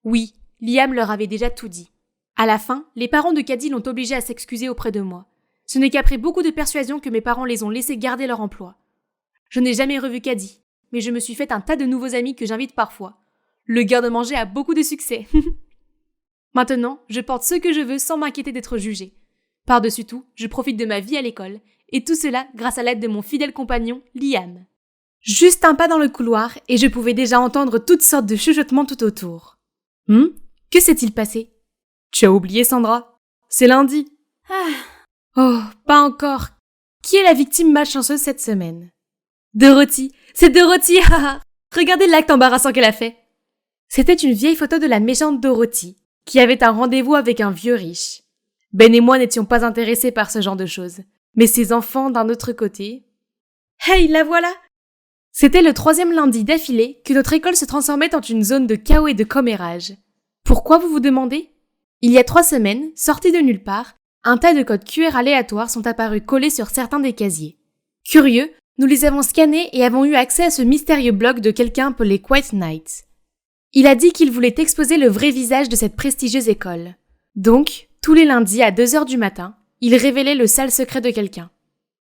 Oui, Liam leur avait déjà tout dit. À la fin, les parents de Caddy l'ont obligé à s'excuser auprès de moi. Ce n'est qu'après beaucoup de persuasion que mes parents les ont laissés garder leur emploi. Je n'ai jamais revu Caddy, mais je me suis fait un tas de nouveaux amis que j'invite parfois. Le garde-manger a beaucoup de succès. Maintenant, je porte ce que je veux sans m'inquiéter d'être jugée. Par-dessus tout, je profite de ma vie à l'école, et tout cela grâce à l'aide de mon fidèle compagnon, Liam. Juste un pas dans le couloir, et je pouvais déjà entendre toutes sortes de chuchotements tout autour. Que s'est-il passé ? Tu as oublié, Sandra ? C'est lundi. Oh, pas encore. Qui est la victime malchanceuse cette semaine ? Dorothy. C'est Dorothy. Regardez l'acte embarrassant qu'elle a fait. C'était une vieille photo de la méchante Dorothy, qui avait un rendez-vous avec un vieux riche. Ben et moi n'étions pas intéressés par ce genre de choses. Mais ses enfants, d'un autre côté... Hey, la voilà ! C'était le 3e lundi d'affilée que notre école se transformait en une zone de chaos et de commérage. Pourquoi, vous vous demandez ? Il y a 3 semaines, sortis de nulle part, un tas de codes QR aléatoires sont apparus collés sur certains des casiers. Curieux, nous les avons scannés et avons eu accès à ce mystérieux blog de quelqu'un appelé Quiet Knight. Il a dit qu'il voulait exposer le vrai visage de cette prestigieuse école. Donc, tous les lundis à 2h du matin, il révélait le sale secret de quelqu'un.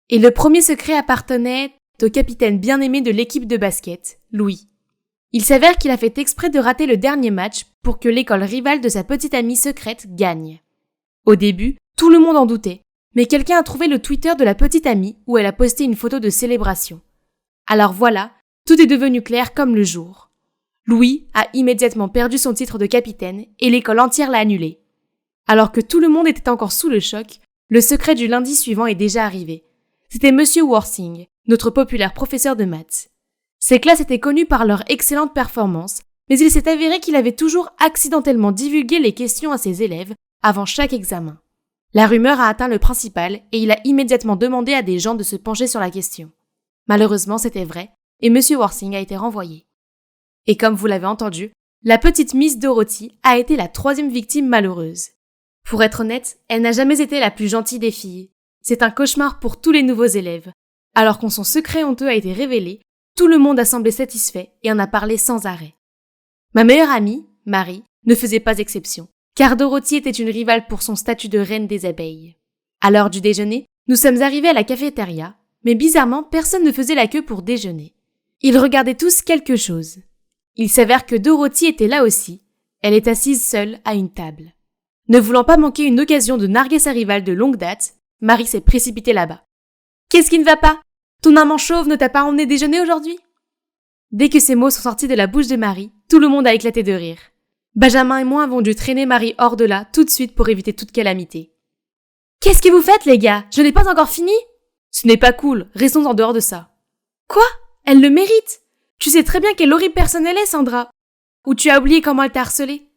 Et le premier secret appartenait au capitaine bien-aimé de l'équipe de basket, Louis. Il s'avère qu'il a fait exprès de rater le dernier match pour que l'école rivale de sa petite amie secrète gagne. Au début, tout le monde en doutait, mais quelqu'un a trouvé le Twitter de la petite amie où elle a posté une photo de célébration. Alors voilà, tout est devenu clair comme le jour. Louis a immédiatement perdu son titre de capitaine et l'école entière l'a annulé. Alors que tout le monde était encore sous le choc, le secret du lundi suivant est déjà arrivé. C'était Monsieur Worsing, notre populaire professeur de maths. Ses classes étaient connues par leur excellente performance, mais il s'est avéré qu'il avait toujours accidentellement divulgué les questions à ses élèves avant chaque examen. La rumeur a atteint le principal et il a immédiatement demandé à des gens de se pencher sur la question. Malheureusement, c'était vrai, et Monsieur Worsing a été renvoyé. Et comme vous l'avez entendu, la petite Miss Dorothy a été la 3e victime malheureuse. Pour être honnête, elle n'a jamais été la plus gentille des filles. C'est un cauchemar pour tous les nouveaux élèves. Alors quand son secret honteux a été révélé, tout le monde a semblé satisfait et en a parlé sans arrêt. Ma meilleure amie, Marie, ne faisait pas exception, car Dorothy était une rivale pour son statut de reine des abeilles. À l'heure du déjeuner, nous sommes arrivés à la cafétéria, Mais bizarrement, personne ne faisait la queue pour déjeuner. Ils regardaient tous quelque chose. Il s'avère que Dorothy était là aussi. Elle est assise seule à une table. Ne voulant pas manquer une occasion de narguer sa rivale de longue date, Marie s'est précipitée là-bas. « Qu'est-ce qui ne va pas? Ton amant chauve ne t'a pas emmené déjeuner aujourd'hui ?» Dès que ces mots sont sortis de la bouche de Marie, tout le monde a éclaté de rire. Benjamin et moi avons dû traîner Marie hors de là tout de suite pour éviter toute calamité. « Qu'est-ce que vous faites, les gars? Je n'ai pas encore fini ?»« Ce n'est pas cool, restons en dehors de ça. »« Quoi? Elle le mérite. Tu sais très bien quelle horrible personne elle est, Sandra. Ou tu as oublié comment elle t'a harcelée? »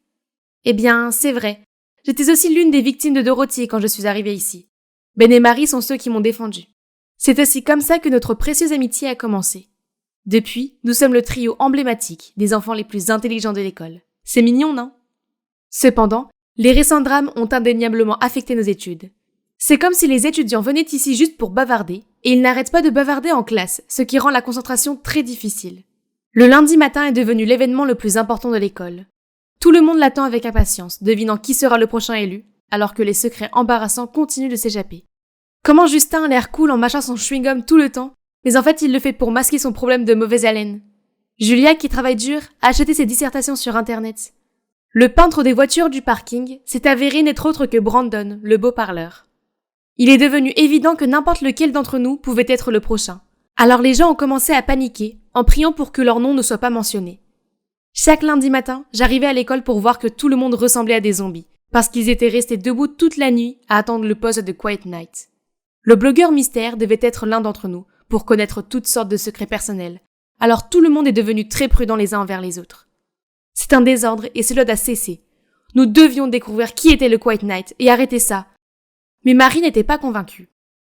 Eh bien, c'est vrai. J'étais aussi l'une des victimes de Dorothy quand je suis arrivée ici. Ben et Marie sont ceux qui m'ont défendue. C'est aussi comme ça que notre précieuse amitié a commencé. Depuis, nous sommes le trio emblématique des enfants les plus intelligents de l'école. C'est mignon, non? Cependant, les récents drames ont indéniablement affecté nos études. C'est comme si les étudiants venaient ici juste pour bavarder, et ils n'arrêtent pas de bavarder en classe, ce qui rend la concentration très difficile. Le lundi matin est devenu l'événement le plus important de l'école. Tout le monde l'attend avec impatience, devinant qui sera le prochain élu, alors que les secrets embarrassants continuent de s'échapper. Comment Justin a l'air cool en mâchant son chewing-gum tout le temps, mais en fait il le fait pour masquer son problème de mauvaise haleine. Julia, qui travaille dur, a acheté ses dissertations sur Internet. Le peintre des voitures du parking s'est avéré n'être autre que Brandon, le beau parleur. Il est devenu évident que n'importe lequel d'entre nous pouvait être le prochain. Alors les gens ont commencé à paniquer, en priant pour que leur nom ne soit pas mentionné. Chaque lundi matin, j'arrivais à l'école pour voir que tout le monde ressemblait à des zombies, parce qu'ils étaient restés debout toute la nuit à attendre le poste de Quiet Night. Le blogueur mystère devait être l'un d'entre nous, pour connaître toutes sortes de secrets personnels. Alors tout le monde est devenu très prudent les uns envers les autres. C'est un désordre et cela doit cesser. Nous devions découvrir qui était le Quiet Night et arrêter ça. Mais Marie n'était pas convaincue.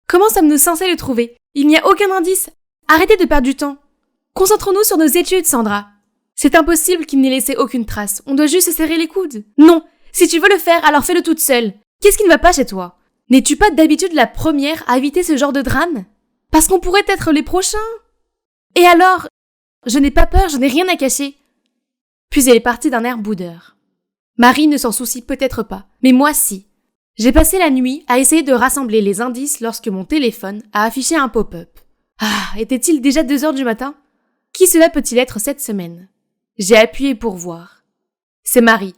Comment sommes-nous censés le trouver? Il n'y a aucun indice. Arrêtez de perdre du temps. Concentrons-nous sur nos études, Sandra. C'est impossible qu'il n'ait laissé aucune trace. On doit juste se serrer les coudes. Non. Si tu veux le faire, alors fais-le toute seule. Qu'est-ce qui ne va pas chez toi? N'es-tu pas d'habitude la première à éviter ce genre de drame? Parce qu'on pourrait être les prochains. Et alors? Je n'ai pas peur, je n'ai rien à cacher. Puis elle est partie d'un air boudeur. Marie ne s'en soucie peut-être pas, mais moi si. J'ai passé la nuit à essayer de rassembler les indices lorsque mon téléphone a affiché un pop-up. Ah, était-il déjà 2h du matin? Qui cela peut-il être cette semaine? J'ai appuyé pour voir. C'est Marie.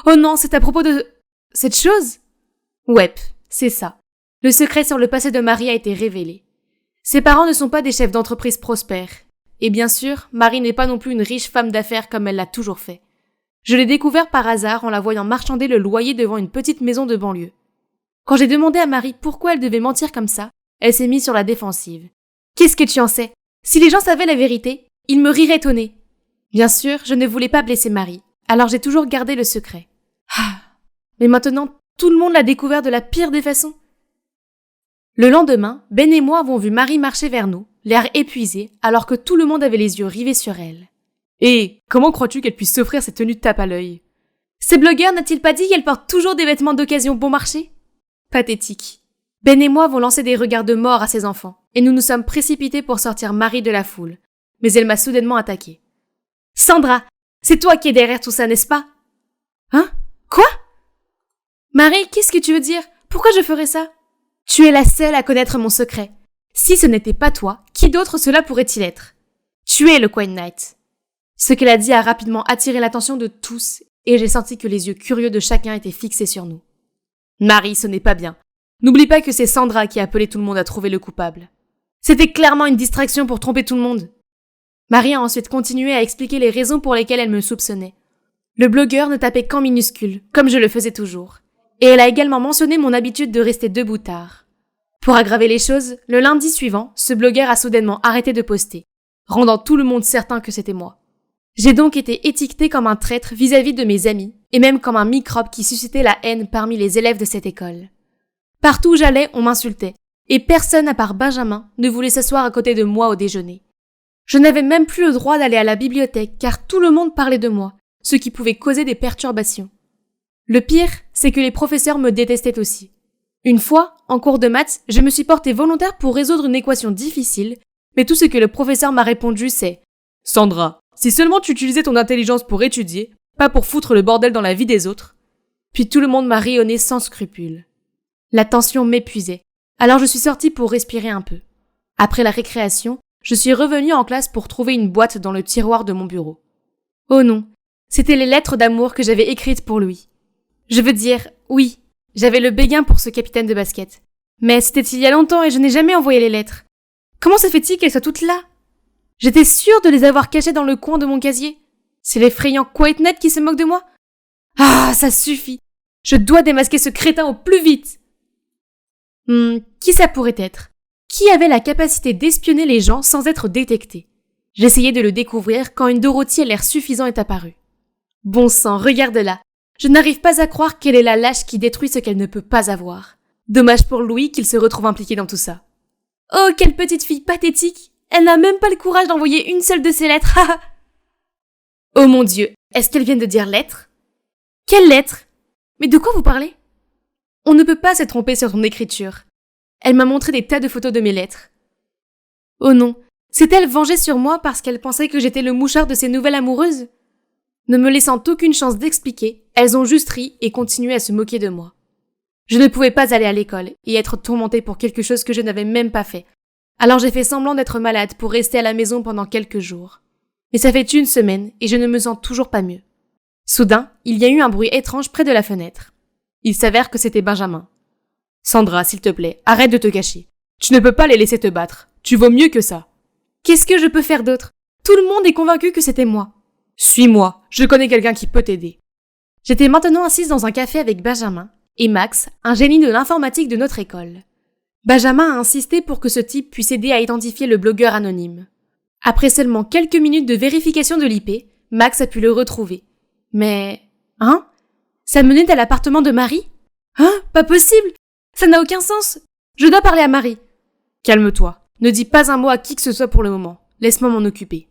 Oh non, c'est à propos de... cette chose? Ouais, c'est ça. Le secret sur le passé de Marie a été révélé. Ses parents ne sont pas des chefs d'entreprise prospères. Et bien sûr, Marie n'est pas non plus une riche femme d'affaires comme elle l'a toujours fait. Je l'ai découvert par hasard en la voyant marchander le loyer devant une petite maison de banlieue. Quand j'ai demandé à Marie pourquoi elle devait mentir comme ça, elle s'est mise sur la défensive. Qu'est-ce que tu en sais? Si les gens savaient la vérité, ils me riraient au nez. Bien sûr, je ne voulais pas blesser Marie, alors j'ai toujours gardé le secret. Ah, mais maintenant, tout le monde l'a découvert de la pire des façons. Le lendemain, Ben et moi avons vu Marie marcher vers nous, l'air épuisé, alors que tout le monde avait les yeux rivés sur elle. Et comment crois-tu qu'elle puisse s'offrir cette tenue de tape à l'œil? Ces blogueurs n'a-t-il pas dit qu'elle porte toujours des vêtements d'occasion bon marché? Pathétique. Ben et moi avons lancé des regards de mort à ses enfants, et nous nous sommes précipités pour sortir Marie de la foule. Mais elle m'a soudainement attaquée. Sandra, c'est toi qui es derrière tout ça, n'est-ce pas? Hein? Quoi? Marie, qu'est-ce que tu veux dire? Pourquoi je ferais ça? Tu es la seule à connaître mon secret. Si ce n'était pas toi, qui d'autre cela pourrait-il être? Tu es le Quiet Night. Ce qu'elle a dit a rapidement attiré l'attention de tous, et j'ai senti que les yeux curieux de chacun étaient fixés sur nous. Marie, ce n'est pas bien. N'oublie pas que c'est Sandra qui a appelé tout le monde à trouver le coupable. C'était clairement une distraction pour tromper tout le monde. Marie a ensuite continué à expliquer les raisons pour lesquelles elle me soupçonnait. Le blogueur ne tapait qu'en minuscules, comme je le faisais toujours. Et elle a également mentionné mon habitude de rester debout tard. Pour aggraver les choses, le lundi suivant, ce blogueur a soudainement arrêté de poster, rendant tout le monde certain que c'était moi. J'ai donc été étiquetée comme un traître vis-à-vis de mes amis, et même comme un microbe qui suscitait la haine parmi les élèves de cette école. Partout où j'allais, on m'insultait, et personne à part Benjamin ne voulait s'asseoir à côté de moi au déjeuner. Je n'avais même plus le droit d'aller à la bibliothèque car tout le monde parlait de moi, ce qui pouvait causer des perturbations. Le pire, c'est que les professeurs me détestaient aussi. Une fois, en cours de maths, je me suis portée volontaire pour résoudre une équation difficile, mais tout ce que le professeur m'a répondu c'est « Sandra, si seulement tu utilisais ton intelligence pour étudier, pas pour foutre le bordel dans la vie des autres. » Puis tout le monde m'a rayonné sans scrupule. La tension m'épuisait, alors je suis sortie pour respirer un peu. Après la récréation, je suis revenue en classe pour trouver une boîte dans le tiroir de mon bureau. Oh non, c'était les lettres d'amour que j'avais écrites pour lui. Je veux dire, oui, j'avais le béguin pour ce capitaine de basket. Mais c'était il y a longtemps et je n'ai jamais envoyé les lettres. Comment se fait-il qu'elles soient toutes là? J'étais sûre de les avoir cachées dans le coin de mon casier. C'est l'effrayant QuiteNet qui se moque de moi? Ah, ça suffit. Je dois démasquer ce crétin au plus vite. Qui ça pourrait être? Qui avait la capacité d'espionner les gens sans être détecté? J'essayais de le découvrir quand une Dorothy à l'air suffisant est apparue. Bon sang, regarde-la. Je n'arrive pas à croire qu'elle est la lâche qui détruit ce qu'elle ne peut pas avoir. Dommage pour Louis qu'il se retrouve impliqué dans tout ça. Oh, quelle petite fille pathétique! Elle n'a même pas le courage d'envoyer une seule de ses lettres. Oh mon Dieu, est-ce qu'elle vient de dire lettres? Quelle lettre? Mais de quoi vous parlez? On ne peut pas se tromper sur son écriture. Elle m'a montré des tas de photos de mes lettres. Oh non, s'est-elle vengée sur moi parce qu'elle pensait que j'étais le mouchard de ses nouvelles amoureuses? Ne me laissant aucune chance d'expliquer, elles ont juste ri et continué à se moquer de moi. Je ne pouvais pas aller à l'école et être tourmentée pour quelque chose que je n'avais même pas fait. Alors j'ai fait semblant d'être malade pour rester à la maison pendant quelques jours. Mais ça fait une semaine et je ne me sens toujours pas mieux. Soudain, il y a eu un bruit étrange près de la fenêtre. Il s'avère que c'était Benjamin. « Sandra, s'il te plaît, arrête de te cacher. Tu ne peux pas les laisser te battre. Tu vaux mieux que ça. » Qu'est-ce que je peux faire d'autre? Tout le monde est convaincu que c'était moi. Suis-moi, je connais quelqu'un qui peut t'aider. J'étais maintenant assise dans un café avec Benjamin et Max, un génie de l'informatique de notre école. Benjamin a insisté pour que ce type puisse aider à identifier le blogueur anonyme. Après seulement quelques minutes de vérification de l'IP, Max a pu le retrouver. Mais... Ça menait à l'appartement de Marie? Pas possible! Ça n'a aucun sens! Je dois parler à Marie. Calme-toi. Ne dis pas un mot à qui que ce soit pour le moment. Laisse-moi m'en occuper.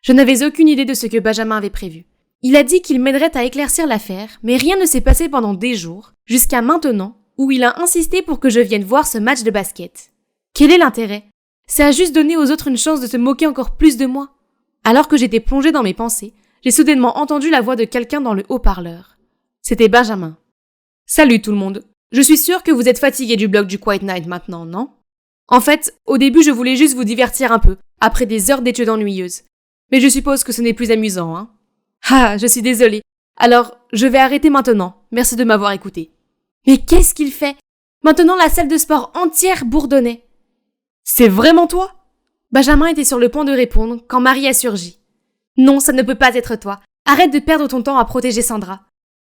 Je n'avais aucune idée de ce que Benjamin avait prévu. Il a dit qu'il m'aiderait à éclaircir l'affaire, mais rien ne s'est passé pendant des jours, jusqu'à maintenant, où il a insisté pour que je vienne voir ce match de basket. Quel est l'intérêt? Ça a juste donné aux autres une chance de se moquer encore plus de moi. Alors que j'étais plongée dans mes pensées, j'ai soudainement entendu la voix de quelqu'un dans le haut-parleur. C'était Benjamin. « Salut tout le monde. Je suis sûre que vous êtes fatigués du blog du QuiteNet maintenant, non? En fait, au début je voulais juste vous divertir un peu, après des heures d'études ennuyeuses. Mais je suppose que ce n'est plus amusant, hein? Ah, je suis désolée. Alors, je vais arrêter maintenant. Merci de m'avoir écouté. » Mais qu'est-ce qu'il fait? Maintenant la salle de sport entière bourdonnait. « C'est vraiment toi? » Benjamin était sur le point de répondre quand Marie a surgi. « Non, ça ne peut pas être toi. Arrête de perdre ton temps à protéger Sandra.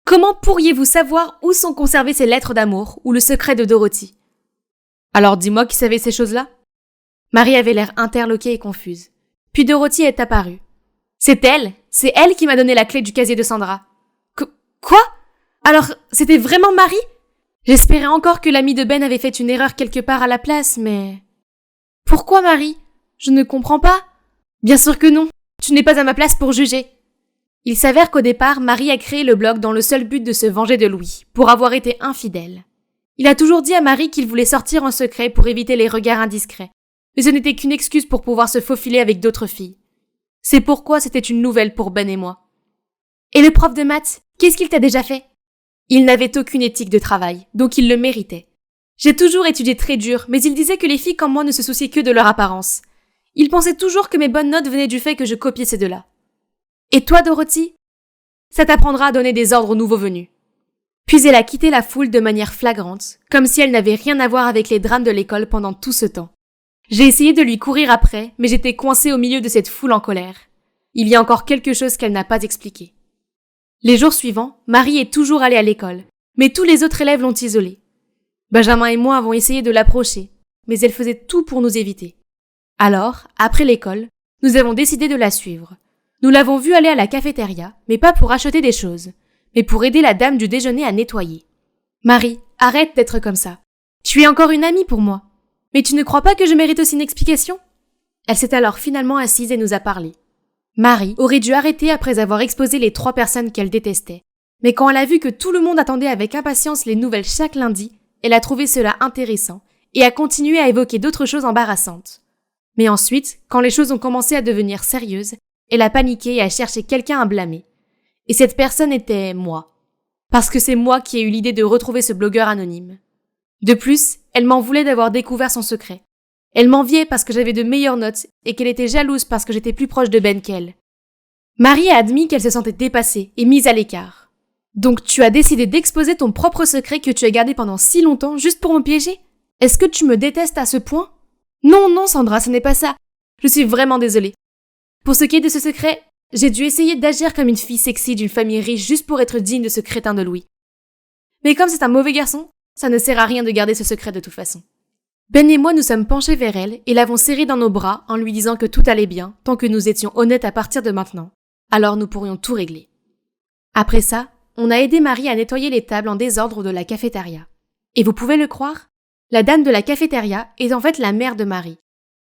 Comment pourriez-vous savoir où sont conservées ces lettres d'amour ou le secret de Dorothy? » Alors dis-moi qui savait ces choses-là? Marie avait l'air interloquée et confuse. Puis Dorothy est apparue. C'est elle qui m'a donné la clé du casier de Sandra. Quoi? Alors, c'était vraiment Marie? J'espérais encore que l'amie de Ben avait fait une erreur quelque part à la place, mais... Pourquoi Marie? Je ne comprends pas. Bien sûr que non. Tu n'es pas à ma place pour juger. Il s'avère qu'au départ, Marie a créé le blog dans le seul but de se venger de Louis, pour avoir été infidèle. Il a toujours dit à Marie qu'il voulait sortir en secret pour éviter les regards indiscrets. Mais ce n'était qu'une excuse pour pouvoir se faufiler avec d'autres filles. C'est pourquoi c'était une nouvelle pour Ben et moi. Et le prof de maths, qu'est-ce qu'il t'a déjà fait? Il n'avait aucune éthique de travail, donc il le méritait. J'ai toujours étudié très dur, mais il disait que les filles comme moi ne se souciaient que de leur apparence. Il pensait toujours que mes bonnes notes venaient du fait que je copiais ces deux-là. Et toi, Dorothy? Ça t'apprendra à donner des ordres aux nouveaux venus. Puis elle a quitté la foule de manière flagrante, comme si elle n'avait rien à voir avec les drames de l'école pendant tout ce temps. J'ai essayé de lui courir après, mais j'étais coincée au milieu de cette foule en colère. Il y a encore quelque chose qu'elle n'a pas expliqué. Les jours suivants, Marie est toujours allée à l'école, mais tous les autres élèves l'ont isolée. Benjamin et moi avons essayé de l'approcher, mais elle faisait tout pour nous éviter. Alors, après l'école, nous avons décidé de la suivre. Nous l'avons vue aller à la cafétéria, mais pas pour acheter des choses, mais pour aider la dame du déjeuner à nettoyer. Marie, arrête d'être comme ça. Tu es encore une amie pour moi. Mais tu ne crois pas que je mérite aussi une explication? Elle s'est alors finalement assise et nous a parlé. Marie aurait dû arrêter après avoir exposé les 3 personnes qu'elle détestait. Mais quand elle a vu que tout le monde attendait avec impatience les nouvelles chaque lundi, elle a trouvé cela intéressant et a continué à évoquer d'autres choses embarrassantes. Mais ensuite, quand les choses ont commencé à devenir sérieuses, elle a paniqué et a cherché quelqu'un à blâmer. Et cette personne était moi. Parce que c'est moi qui ai eu l'idée de retrouver ce blogueur anonyme. De plus, elle m'en voulait d'avoir découvert son secret. Elle m'enviait parce que j'avais de meilleures notes et qu'elle était jalouse parce que j'étais plus proche de Ben qu'elle. Marie a admis qu'elle se sentait dépassée et mise à l'écart. Donc tu as décidé d'exposer ton propre secret que tu as gardé pendant si longtemps juste pour me piéger? Est-ce que tu me détestes à ce point? Non, Sandra, ce n'est pas ça. Je suis vraiment désolée. Pour ce qui est de ce secret, j'ai dû essayer d'agir comme une fille sexy d'une famille riche juste pour être digne de ce crétin de Louis. Mais comme c'est un mauvais garçon, ça ne sert à rien de garder ce secret de toute façon. Ben et moi nous sommes penchés vers elle et l'avons serrée dans nos bras en lui disant que tout allait bien tant que nous étions honnêtes à partir de maintenant. Alors nous pourrions tout régler. Après ça, on a aidé Marie à nettoyer les tables en désordre de la cafétéria. Et vous pouvez le croire, la dame de la cafétéria est en fait la mère de Marie.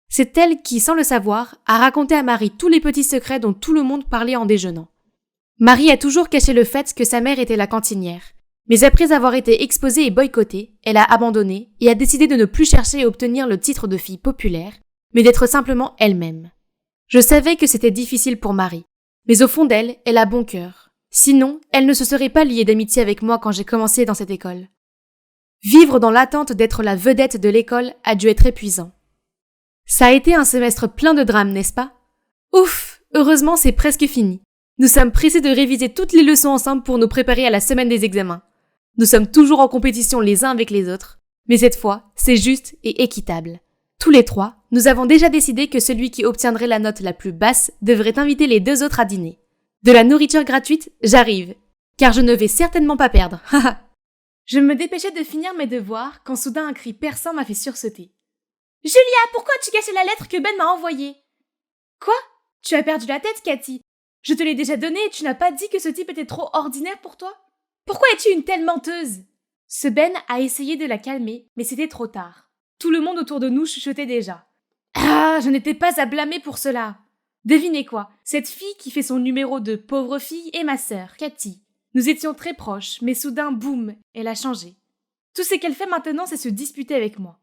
C'est elle qui, sans le savoir, a raconté à Marie tous les petits secrets dont tout le monde parlait en déjeunant. Marie a toujours caché le fait que sa mère était la cantinière. Mais après avoir été exposée et boycottée, elle a abandonné et a décidé de ne plus chercher à obtenir le titre de fille populaire, mais d'être simplement elle-même. Je savais que c'était difficile pour Marie, mais au fond d'elle, elle a bon cœur. Sinon, elle ne se serait pas liée d'amitié avec moi quand j'ai commencé dans cette école. Vivre dans l'attente d'être la vedette de l'école a dû être épuisant. Ça a été un semestre plein de drames, n'est-ce pas? Ouf, heureusement c'est presque fini. Nous sommes pressés de réviser toutes les leçons ensemble pour nous préparer à la semaine des examens. Nous sommes toujours en compétition les uns avec les autres, mais cette fois, c'est juste et équitable. Tous les trois, nous avons déjà décidé que celui qui obtiendrait la note la plus basse devrait inviter les deux autres à dîner. De la nourriture gratuite, j'arrive, car je ne vais certainement pas perdre. Je me dépêchais de finir mes devoirs quand soudain un cri perçant m'a fait sursauter. « Julia, pourquoi tu cachais la lettre que Ben m'a envoyée ?»« Quoi? Tu as perdu la tête, Cathy. Je te l'ai déjà donnée et tu n'as pas dit que ce type était trop ordinaire pour toi? Pourquoi es-tu une telle menteuse ?» Ce Ben a essayé de la calmer, mais c'était trop tard. Tout le monde autour de nous chuchotait déjà. Ah, je n'étais pas à blâmer pour cela. Devinez quoi, cette fille qui fait son numéro de pauvre fille est ma sœur, Cathy. Nous étions très proches, mais soudain, boum, elle a changé. Tout ce qu'elle fait maintenant, c'est se disputer avec moi.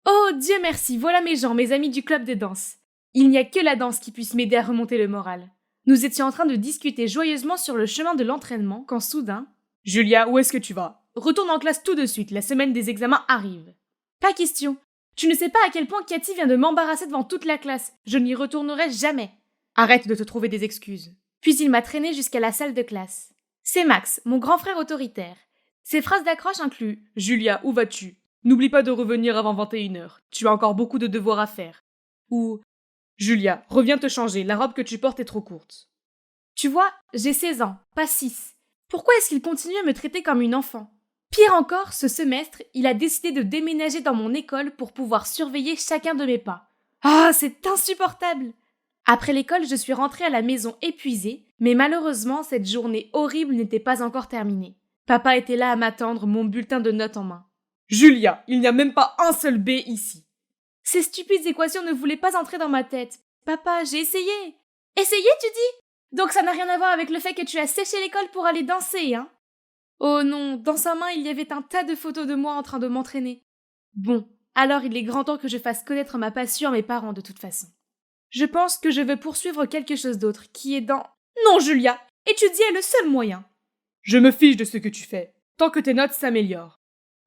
Oh, Dieu merci, voilà mes gens, mes amis du club de danse. Il n'y a que la danse qui puisse m'aider à remonter le moral. Nous étions en train de discuter joyeusement sur le chemin de l'entraînement quand soudain... « Julia, où est-ce que tu vas? Retourne en classe tout de suite, la semaine des examens arrive. »« Pas question. Tu ne sais pas à quel point Cathy vient de m'embarrasser devant toute la classe. Je n'y retournerai jamais. » « Arrête de te trouver des excuses. » Puis il m'a traîné jusqu'à la salle de classe. C'est Max, mon grand frère autoritaire. Ses phrases d'accroche incluent « Julia, où vas-tu? N'oublie pas de revenir avant 21h. Tu as encore beaucoup de devoirs à faire. » Ou « Julia, reviens te changer, la robe que tu portes est trop courte. » Tu vois, j'ai 16 ans, pas 6. Pourquoi est-ce qu'il continue à me traiter comme une enfant? Pire encore, ce semestre, il a décidé de déménager dans mon école pour pouvoir surveiller chacun de mes pas. Ah, c'est insupportable! Après l'école, je suis rentrée à la maison épuisée, mais malheureusement, cette journée horrible n'était pas encore terminée. Papa était là à m'attendre, mon bulletin de notes en main. « Julia, il n'y a même pas un seul B ici. » Ces stupides équations ne voulaient pas entrer dans ma tête. Papa, j'ai essayé. Essayé, tu dis? Donc ça n'a rien à voir avec le fait que tu as séché l'école pour aller danser, hein? Oh non, dans sa main, il y avait un tas de photos de moi en train de m'entraîner. Bon, alors il est grand temps que je fasse connaître ma passion à mes parents de toute façon. Je pense que je veux poursuivre quelque chose d'autre, qui est dans... Non, Julia, étudier est le seul moyen. Je me fiche de ce que tu fais, tant que tes notes s'améliorent.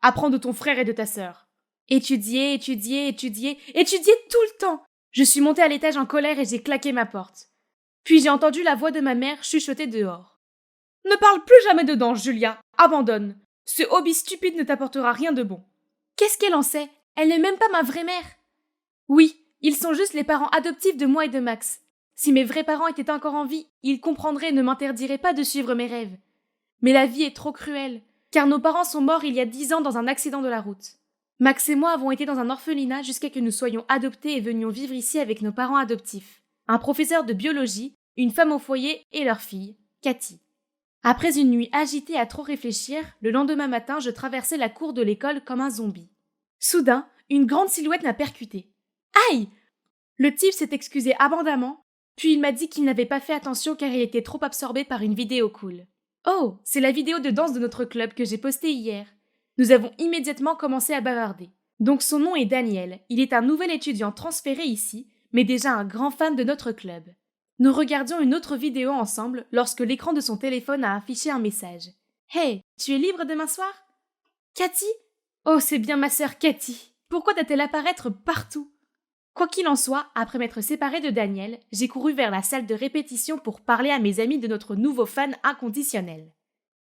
Apprends de ton frère et de ta sœur. Étudier tout le temps. Je suis montée à l'étage en colère et j'ai claqué ma porte. Puis j'ai entendu la voix de ma mère chuchoter dehors. Ne parle plus jamais de danse, Julia. Abandonne. Ce hobby stupide ne t'apportera rien de bon. Qu'est-ce qu'elle en sait? Elle n'est même pas ma vraie mère. Oui, ils sont juste les parents adoptifs de moi et de Max. Si mes vrais parents étaient encore en vie, ils comprendraient et ne m'interdiraient pas de suivre mes rêves. Mais la vie est trop cruelle, car nos parents sont morts il y a 10 ans dans un accident de la route. Max et moi avons été dans un orphelinat jusqu'à ce que nous soyons adoptés et venions vivre ici avec nos parents adoptifs. Un professeur de biologie, une femme au foyer et leur fille, Cathy. Après une nuit agitée à trop réfléchir, le lendemain matin, je traversais la cour de l'école comme un zombie. Soudain, une grande silhouette m'a percuté. Aïe! Le type s'est excusé abondamment, puis il m'a dit qu'il n'avait pas fait attention car il était trop absorbé par une vidéo cool. Oh, c'est la vidéo de danse de notre club que j'ai postée hier. Nous avons immédiatement commencé à bavarder. Donc son nom est Daniel, il est un nouvel étudiant transféré ici, mais déjà un grand fan de notre club. Nous regardions une autre vidéo ensemble lorsque l'écran de son téléphone a affiché un message. « Hey, tu es libre demain soir ?» « Cathy ? Oh, c'est bien ma sœur Cathy. Pourquoi doit-elle apparaître partout ? Quoi qu'il en soit, après m'être séparée de Daniel, j'ai couru vers la salle de répétition pour parler à mes amis de notre nouveau fan inconditionnel.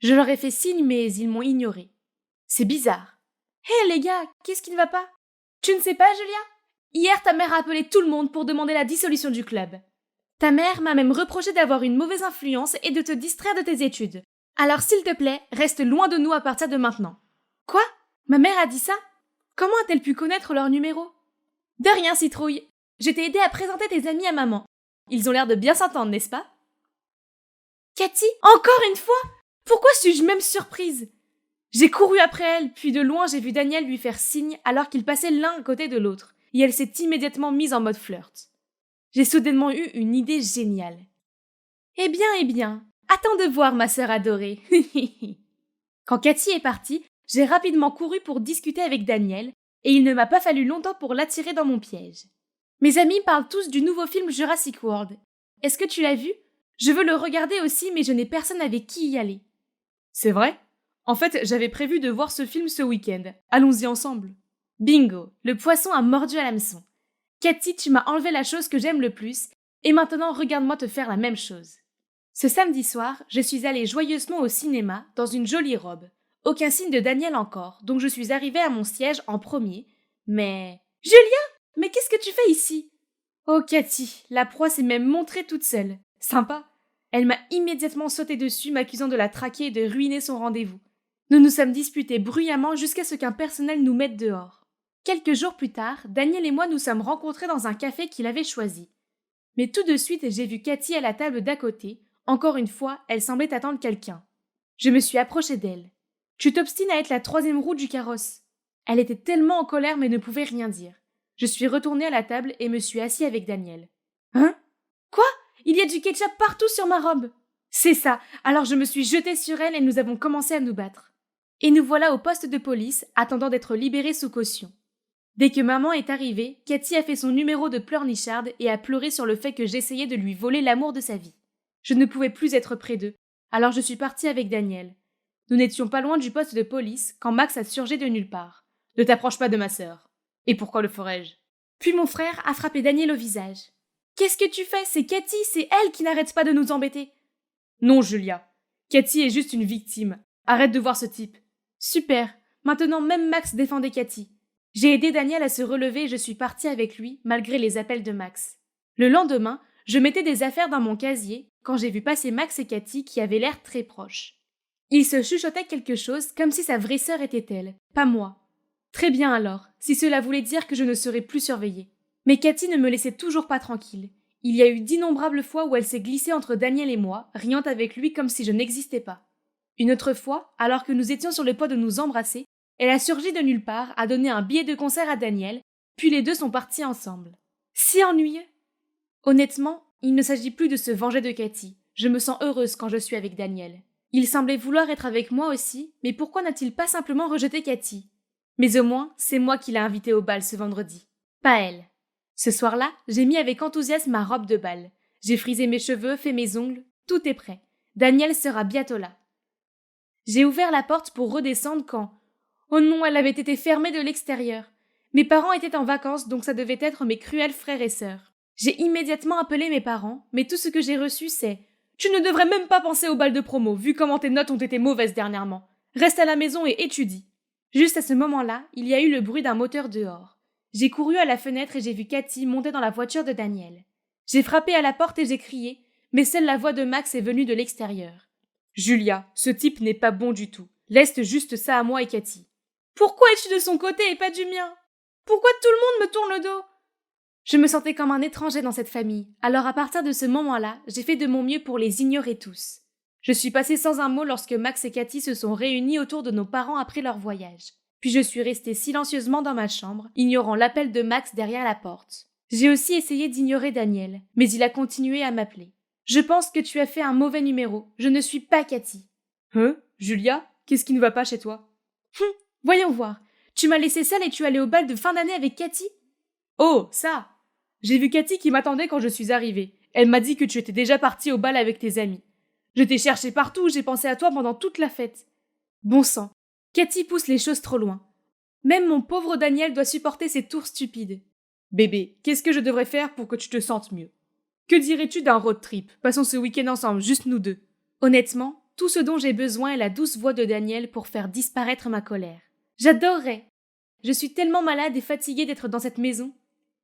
Je leur ai fait signe, mais ils m'ont ignoré. C'est bizarre. Hé les gars, qu'est-ce qui ne va pas? Tu ne sais pas, Julia? Hier, ta mère a appelé tout le monde pour demander la dissolution du club. Ta mère m'a même reproché d'avoir une mauvaise influence et de te distraire de tes études. Alors s'il te plaît, reste loin de nous à partir de maintenant. Quoi? Ma mère a dit ça? Comment a-t-elle pu connaître leur numéro? De rien, citrouille. Je t'ai aidé à présenter tes amis à maman. Ils ont l'air de bien s'entendre, n'est-ce pas? Cathy, encore une fois? Pourquoi suis-je même surprise? J'ai couru après elle, puis de loin j'ai vu Daniel lui faire signe alors qu'ils passaient l'un à côté de l'autre, et elle s'est immédiatement mise en mode flirt. J'ai soudainement eu une idée géniale. Eh bien, attends de voir ma sœur adorée. Quand Cathy est partie, j'ai rapidement couru pour discuter avec Daniel, et il ne m'a pas fallu longtemps pour l'attirer dans mon piège. Mes amis parlent tous du nouveau film Jurassic World. Est-ce que tu l'as vu? Je veux le regarder aussi, mais je n'ai personne avec qui y aller. C'est vrai? En fait, j'avais prévu de voir ce film ce week-end. Allons-y ensemble. Bingo, le poisson a mordu à l'hameçon. Cathy, tu m'as enlevé la chose que j'aime le plus, et maintenant regarde-moi te faire la même chose. Ce samedi soir, je suis allée joyeusement au cinéma, dans une jolie robe. Aucun signe de Daniel encore, donc je suis arrivée à mon siège en premier, mais... Julia! Mais qu'est-ce que tu fais ici? Oh Cathy, la proie s'est même montrée toute seule. Sympa. Elle m'a immédiatement sauté dessus, m'accusant de la traquer et de ruiner son rendez-vous. Nous nous sommes disputés bruyamment jusqu'à ce qu'un personnel nous mette dehors. Quelques jours plus tard, Daniel et moi nous sommes rencontrés dans un café qu'il avait choisi. Mais tout de suite, j'ai vu Cathy à la table d'à côté. Encore une fois, elle semblait attendre quelqu'un. Je me suis approchée d'elle. Tu t'obstines à être la troisième roue du carrosse. Elle était tellement en colère mais ne pouvait rien dire. Je suis retournée à la table et me suis assise avec Daniel. Hein? Quoi? Il y a du ketchup partout sur ma robe. C'est ça, alors je me suis jetée sur elle et nous avons commencé à nous battre. Et nous voilà au poste de police, attendant d'être libérés sous caution. Dès que maman est arrivée, Cathy a fait son numéro de pleurnicharde et a pleuré sur le fait que j'essayais de lui voler l'amour de sa vie. Je ne pouvais plus être près d'eux, alors je suis partie avec Daniel. Nous n'étions pas loin du poste de police quand Max a surgi de nulle part. Ne t'approche pas de ma sœur. Et pourquoi le ferais-je? Puis mon frère a frappé Daniel au visage. Qu'est-ce que tu fais? C'est Cathy, c'est elle qui n'arrête pas de nous embêter. Non, Julia. Cathy est juste une victime. Arrête de voir ce type. Super. Maintenant, même Max défendait Cathy. J'ai aidé Daniel à se relever et je suis partie avec lui, malgré les appels de Max. Le lendemain, je mettais des affaires dans mon casier quand j'ai vu passer Max et Cathy qui avaient l'air très proches. Ils se chuchotaient quelque chose comme si sa vraie sœur était elle, pas moi. Très bien alors, si cela voulait dire que je ne serais plus surveillée. Mais Cathy ne me laissait toujours pas tranquille. Il y a eu d'innombrables fois où elle s'est glissée entre Daniel et moi, riant avec lui comme si je n'existais pas. Une autre fois, alors que nous étions sur le point de nous embrasser, elle a surgi de nulle part, a donné un billet de concert à Daniel, puis les deux sont partis ensemble. Si ennuyeux! Honnêtement, il ne s'agit plus de se venger de Cathy. Je me sens heureuse quand je suis avec Daniel. Il semblait vouloir être avec moi aussi, mais pourquoi n'a-t-il pas simplement rejeté Cathy? Mais au moins, c'est moi qui l'ai invitée au bal ce vendredi. Pas elle. Ce soir-là, j'ai mis avec enthousiasme ma robe de bal. J'ai frisé mes cheveux, fait mes ongles, tout est prêt. Daniel sera bientôt là. J'ai ouvert la porte pour redescendre quand... Oh non, elle avait été fermée de l'extérieur. Mes parents étaient en vacances, donc ça devait être mes cruels frères et sœurs. J'ai immédiatement appelé mes parents, mais tout ce que j'ai reçu c'est « Tu ne devrais même pas penser au bal de promo, vu comment tes notes ont été mauvaises dernièrement. Reste à la maison et étudie. » Juste à ce moment-là, il y a eu le bruit d'un moteur dehors. J'ai couru à la fenêtre et j'ai vu Cathy monter dans la voiture de Daniel. J'ai frappé à la porte et j'ai crié, mais seule la voix de Max est venue de l'extérieur. « Julia, ce type n'est pas bon du tout. Laisse juste ça à moi et Cathy. » Pourquoi es-tu de son côté et pas du mien? Pourquoi tout le monde me tourne le dos? Je me sentais comme un étranger dans cette famille, alors à partir de ce moment-là, j'ai fait de mon mieux pour les ignorer tous. Je suis passée sans un mot lorsque Max et Cathy se sont réunis autour de nos parents après leur voyage. Puis je suis restée silencieusement dans ma chambre, ignorant l'appel de Max derrière la porte. J'ai aussi essayé d'ignorer Daniel, mais il a continué à m'appeler. Je pense que tu as fait un mauvais numéro. Je ne suis pas Cathy. Hein? Julia? Qu'est-ce qui ne va pas chez toi? Voyons voir. Tu m'as laissée seule et tu allais au bal de fin d'année avec Cathy? Oh, ça! J'ai vu Cathy qui m'attendait quand je suis arrivée. Elle m'a dit que tu étais déjà partie au bal avec tes amis. Je t'ai cherché partout, j'ai pensé à toi pendant toute la fête. Bon sang, Cathy pousse les choses trop loin. Même mon pauvre Daniel doit supporter ces tours stupides. Bébé, qu'est-ce que je devrais faire pour que tu te sentes mieux? Que dirais-tu d'un road trip? Passons ce week-end ensemble, juste nous deux. Honnêtement, tout ce dont j'ai besoin est la douce voix de Daniel pour faire disparaître ma colère. J'adorerais. Je suis tellement malade et fatiguée d'être dans cette maison.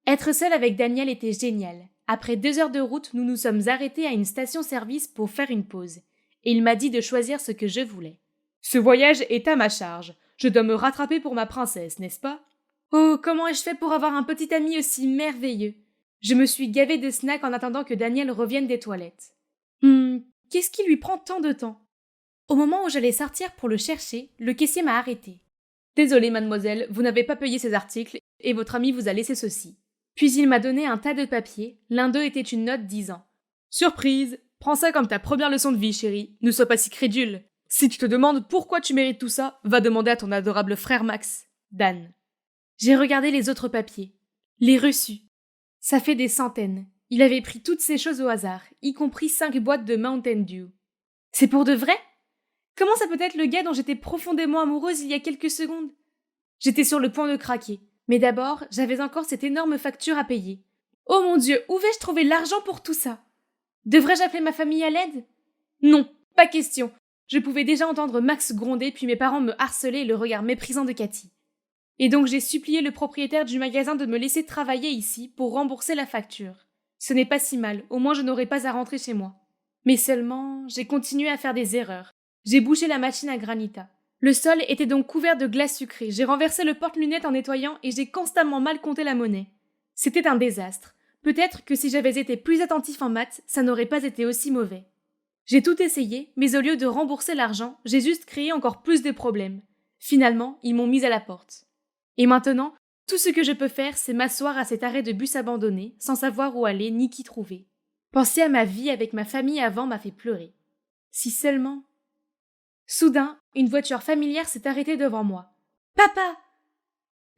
Être seule avec Daniel était génial. Après 2 heures de route, nous nous sommes arrêtés à une station-service pour faire une pause. Et il m'a dit de choisir ce que je voulais. Ce voyage est à ma charge. Je dois me rattraper pour ma princesse, n'est-ce pas? Oh, comment ai-je fait pour avoir un petit ami aussi merveilleux? Je me suis gavée de snacks en attendant que Daniel revienne des toilettes. Qu'est-ce qui lui prend tant de temps? Au moment où j'allais sortir pour le chercher, le caissier m'a arrêtée. Désolée, mademoiselle, vous n'avez pas payé ces articles et votre ami vous a laissé ceci. Puis il m'a donné un tas de papiers, l'un d'eux était une note disant « Surprise, prends ça comme ta première leçon de vie, chérie, ne sois pas si crédule. Si tu te demandes pourquoi tu mérites tout ça, va demander à ton adorable frère Max, Dan. » J'ai regardé les autres papiers, les reçus. Ça fait des centaines. Il avait pris toutes ces choses au hasard, y compris 5 boîtes de Mountain Dew. C'est pour de vrai? Comment ça peut être le gars dont j'étais profondément amoureuse il y a quelques secondes? J'étais sur le point de craquer. Mais d'abord, j'avais encore cette énorme facture à payer. Oh mon Dieu, où vais-je trouver l'argent pour tout ça? Devrais-je appeler ma famille à l'aide? Non, pas question. Je pouvais déjà entendre Max gronder puis mes parents me harceler et le regard méprisant de Cathy. Et donc j'ai supplié le propriétaire du magasin de me laisser travailler ici pour rembourser la facture. Ce n'est pas si mal, au moins je n'aurai pas à rentrer chez moi. Mais seulement, j'ai continué à faire des erreurs. J'ai bouché la machine à granita. Le sol était donc couvert de glace sucrée, j'ai renversé le porte-lunettes en nettoyant et j'ai constamment mal compté la monnaie. C'était un désastre. Peut-être que si j'avais été plus attentif en maths, ça n'aurait pas été aussi mauvais. J'ai tout essayé, mais au lieu de rembourser l'argent, j'ai juste créé encore plus de problèmes. Finalement, ils m'ont mise à la porte. Et maintenant, tout ce que je peux faire, c'est m'asseoir à cet arrêt de bus abandonné, sans savoir où aller ni qui trouver. Penser à ma vie avec ma famille avant m'a fait pleurer. Si seulement... Soudain, une voiture familière s'est arrêtée devant moi. « Papa !»«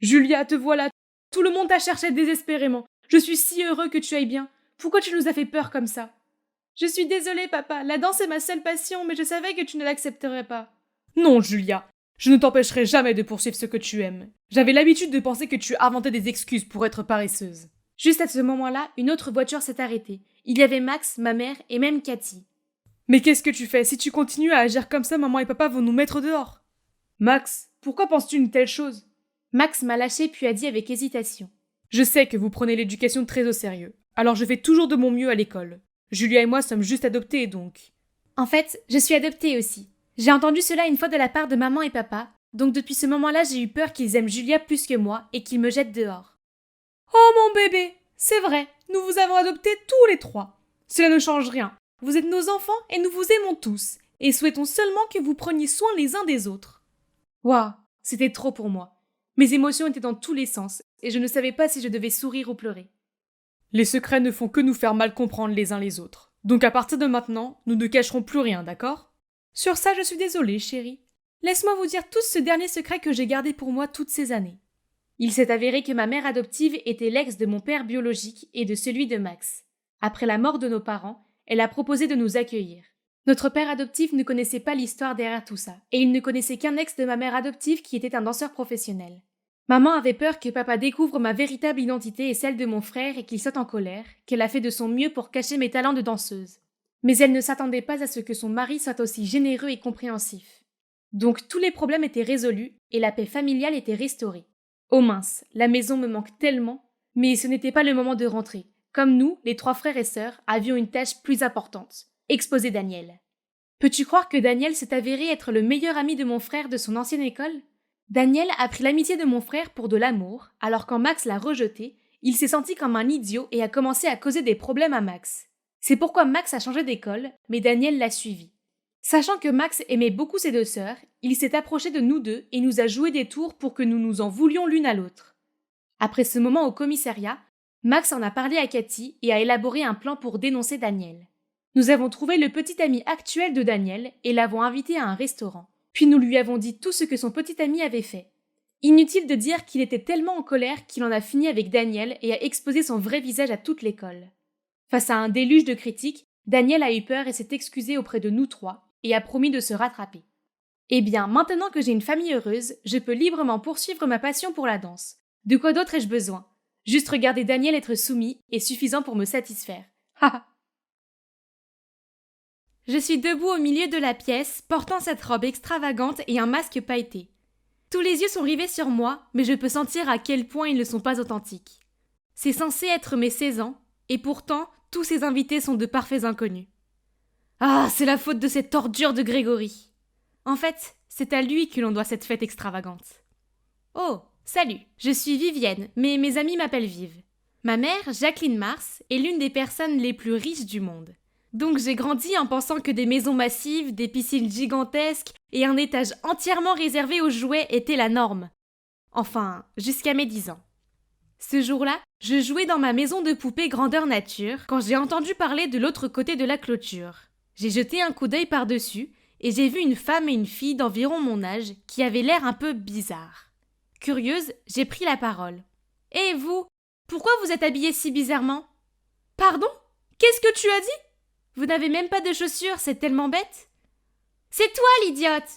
Julia, te voilà. Tout le monde t'a cherché désespérément. Je suis si heureux que tu ailles bien. Pourquoi tu nous as fait peur comme ça? »« Je suis désolée, papa. La danse est ma seule passion, mais je savais que tu ne l'accepterais pas. »« Non, Julia. Je ne t'empêcherai jamais de poursuivre ce que tu aimes. J'avais l'habitude de penser que tu inventais des excuses pour être paresseuse. » Juste à ce moment-là, une autre voiture s'est arrêtée. Il y avait Max, ma mère et même Cathy. « Mais qu'est-ce que tu fais? Si tu continues à agir comme ça, maman et papa vont nous mettre dehors. »« Max, pourquoi penses-tu une telle chose? » Max m'a lâché puis a dit avec hésitation. « Je sais que vous prenez l'éducation très au sérieux. Alors je fais toujours de mon mieux à l'école. Julia et moi sommes juste adoptés, donc. » En fait, je suis adoptée aussi. J'ai entendu cela une fois de la part de maman et papa, donc depuis ce moment-là, j'ai eu peur qu'ils aiment Julia plus que moi et qu'ils me jettent dehors. « Oh mon bébé, c'est vrai, nous vous avons adoptés tous les 3. Cela ne change rien. Vous êtes nos enfants et nous vous aimons tous, et souhaitons seulement que vous preniez soin les uns des autres. » Waouh, c'était trop pour moi. Mes émotions étaient dans tous les sens, et je ne savais pas si je devais sourire ou pleurer. Les secrets ne font que nous faire mal comprendre les uns les autres. Donc à partir de maintenant, nous ne cacherons plus rien, d'accord? Sur ça, je suis désolée, chérie. Laisse-moi vous dire tous ce dernier secret que j'ai gardé pour moi toutes ces années. Il s'est avéré que ma mère adoptive était l'ex de mon père biologique et de celui de Max. Après la mort de nos parents, elle a proposé de nous accueillir. Notre père adoptif ne connaissait pas l'histoire derrière tout ça, et il ne connaissait qu'un ex de ma mère adoptive qui était un danseur professionnel. Maman avait peur que papa découvre ma véritable identité et celle de mon frère et qu'il saute en colère, qu'elle a fait de son mieux pour cacher mes talents de danseuse. Mais elle ne s'attendait pas à ce que son mari soit aussi généreux et compréhensif. Donc tous les problèmes étaient résolus et la paix familiale était restaurée. Oh mince, la maison me manque tellement, mais ce n'était pas le moment de rentrer. Comme nous, les 3 frères et sœurs, avions une tâche plus importante, exposer Daniel. Peux-tu croire que Daniel s'est avéré être le meilleur ami de mon frère de son ancienne école? Daniel a pris l'amitié de mon frère pour de l'amour, alors quand Max l'a rejeté, il s'est senti comme un idiot et a commencé à causer des problèmes à Max. C'est pourquoi Max a changé d'école, mais Daniel l'a suivi. Sachant que Max aimait beaucoup ses 2 sœurs, il s'est approché de nous 2 et nous a joué des tours pour que nous nous en voulions l'une à l'autre. Après ce moment au commissariat, Max en a parlé à Cathy et a élaboré un plan pour dénoncer Daniel. Nous avons trouvé le petit ami actuel de Daniel et l'avons invité à un restaurant. Puis nous lui avons dit tout ce que son petit ami avait fait. Inutile de dire qu'il était tellement en colère qu'il en a fini avec Daniel et a exposé son vrai visage à toute l'école. Face à un déluge de critiques, Daniel a eu peur et s'est excusé auprès de nous 3 et a promis de se rattraper. Eh bien, maintenant que j'ai une famille heureuse, je peux librement poursuivre ma passion pour la danse. De quoi d'autre ai-je besoin? Juste regarder Daniel être soumis est suffisant pour me satisfaire. Je suis debout au milieu de la pièce, portant cette robe extravagante et un masque pailleté. Tous les yeux sont rivés sur moi, mais je peux sentir à quel point ils ne sont pas authentiques. C'est censé être mes 16 ans, et pourtant, tous ces invités sont de parfaits inconnus. Ah, c'est la faute de cette ordure de Grégory. En fait, c'est à lui que l'on doit cette fête extravagante. Oh, salut, je suis Vivienne, mais mes amis m'appellent Vive. Ma mère, Jacqueline Mars, est l'une des personnes les plus riches du monde. Donc j'ai grandi en pensant que des maisons massives, des piscines gigantesques et un étage entièrement réservé aux jouets étaient la norme. Enfin, jusqu'à mes 10 ans. Ce jour-là, je jouais dans ma maison de poupée grandeur nature quand j'ai entendu parler de l'autre côté de la clôture. J'ai jeté un coup d'œil par-dessus et j'ai vu une femme et une fille d'environ mon âge qui avaient l'air un peu bizarres. Curieuse, j'ai pris la parole. « Et vous, pourquoi vous êtes habillés si bizarrement ?»« Pardon ? Qu'est-ce que tu as dit ? Vous n'avez même pas de chaussures, c'est tellement bête. »« C'est toi l'idiote !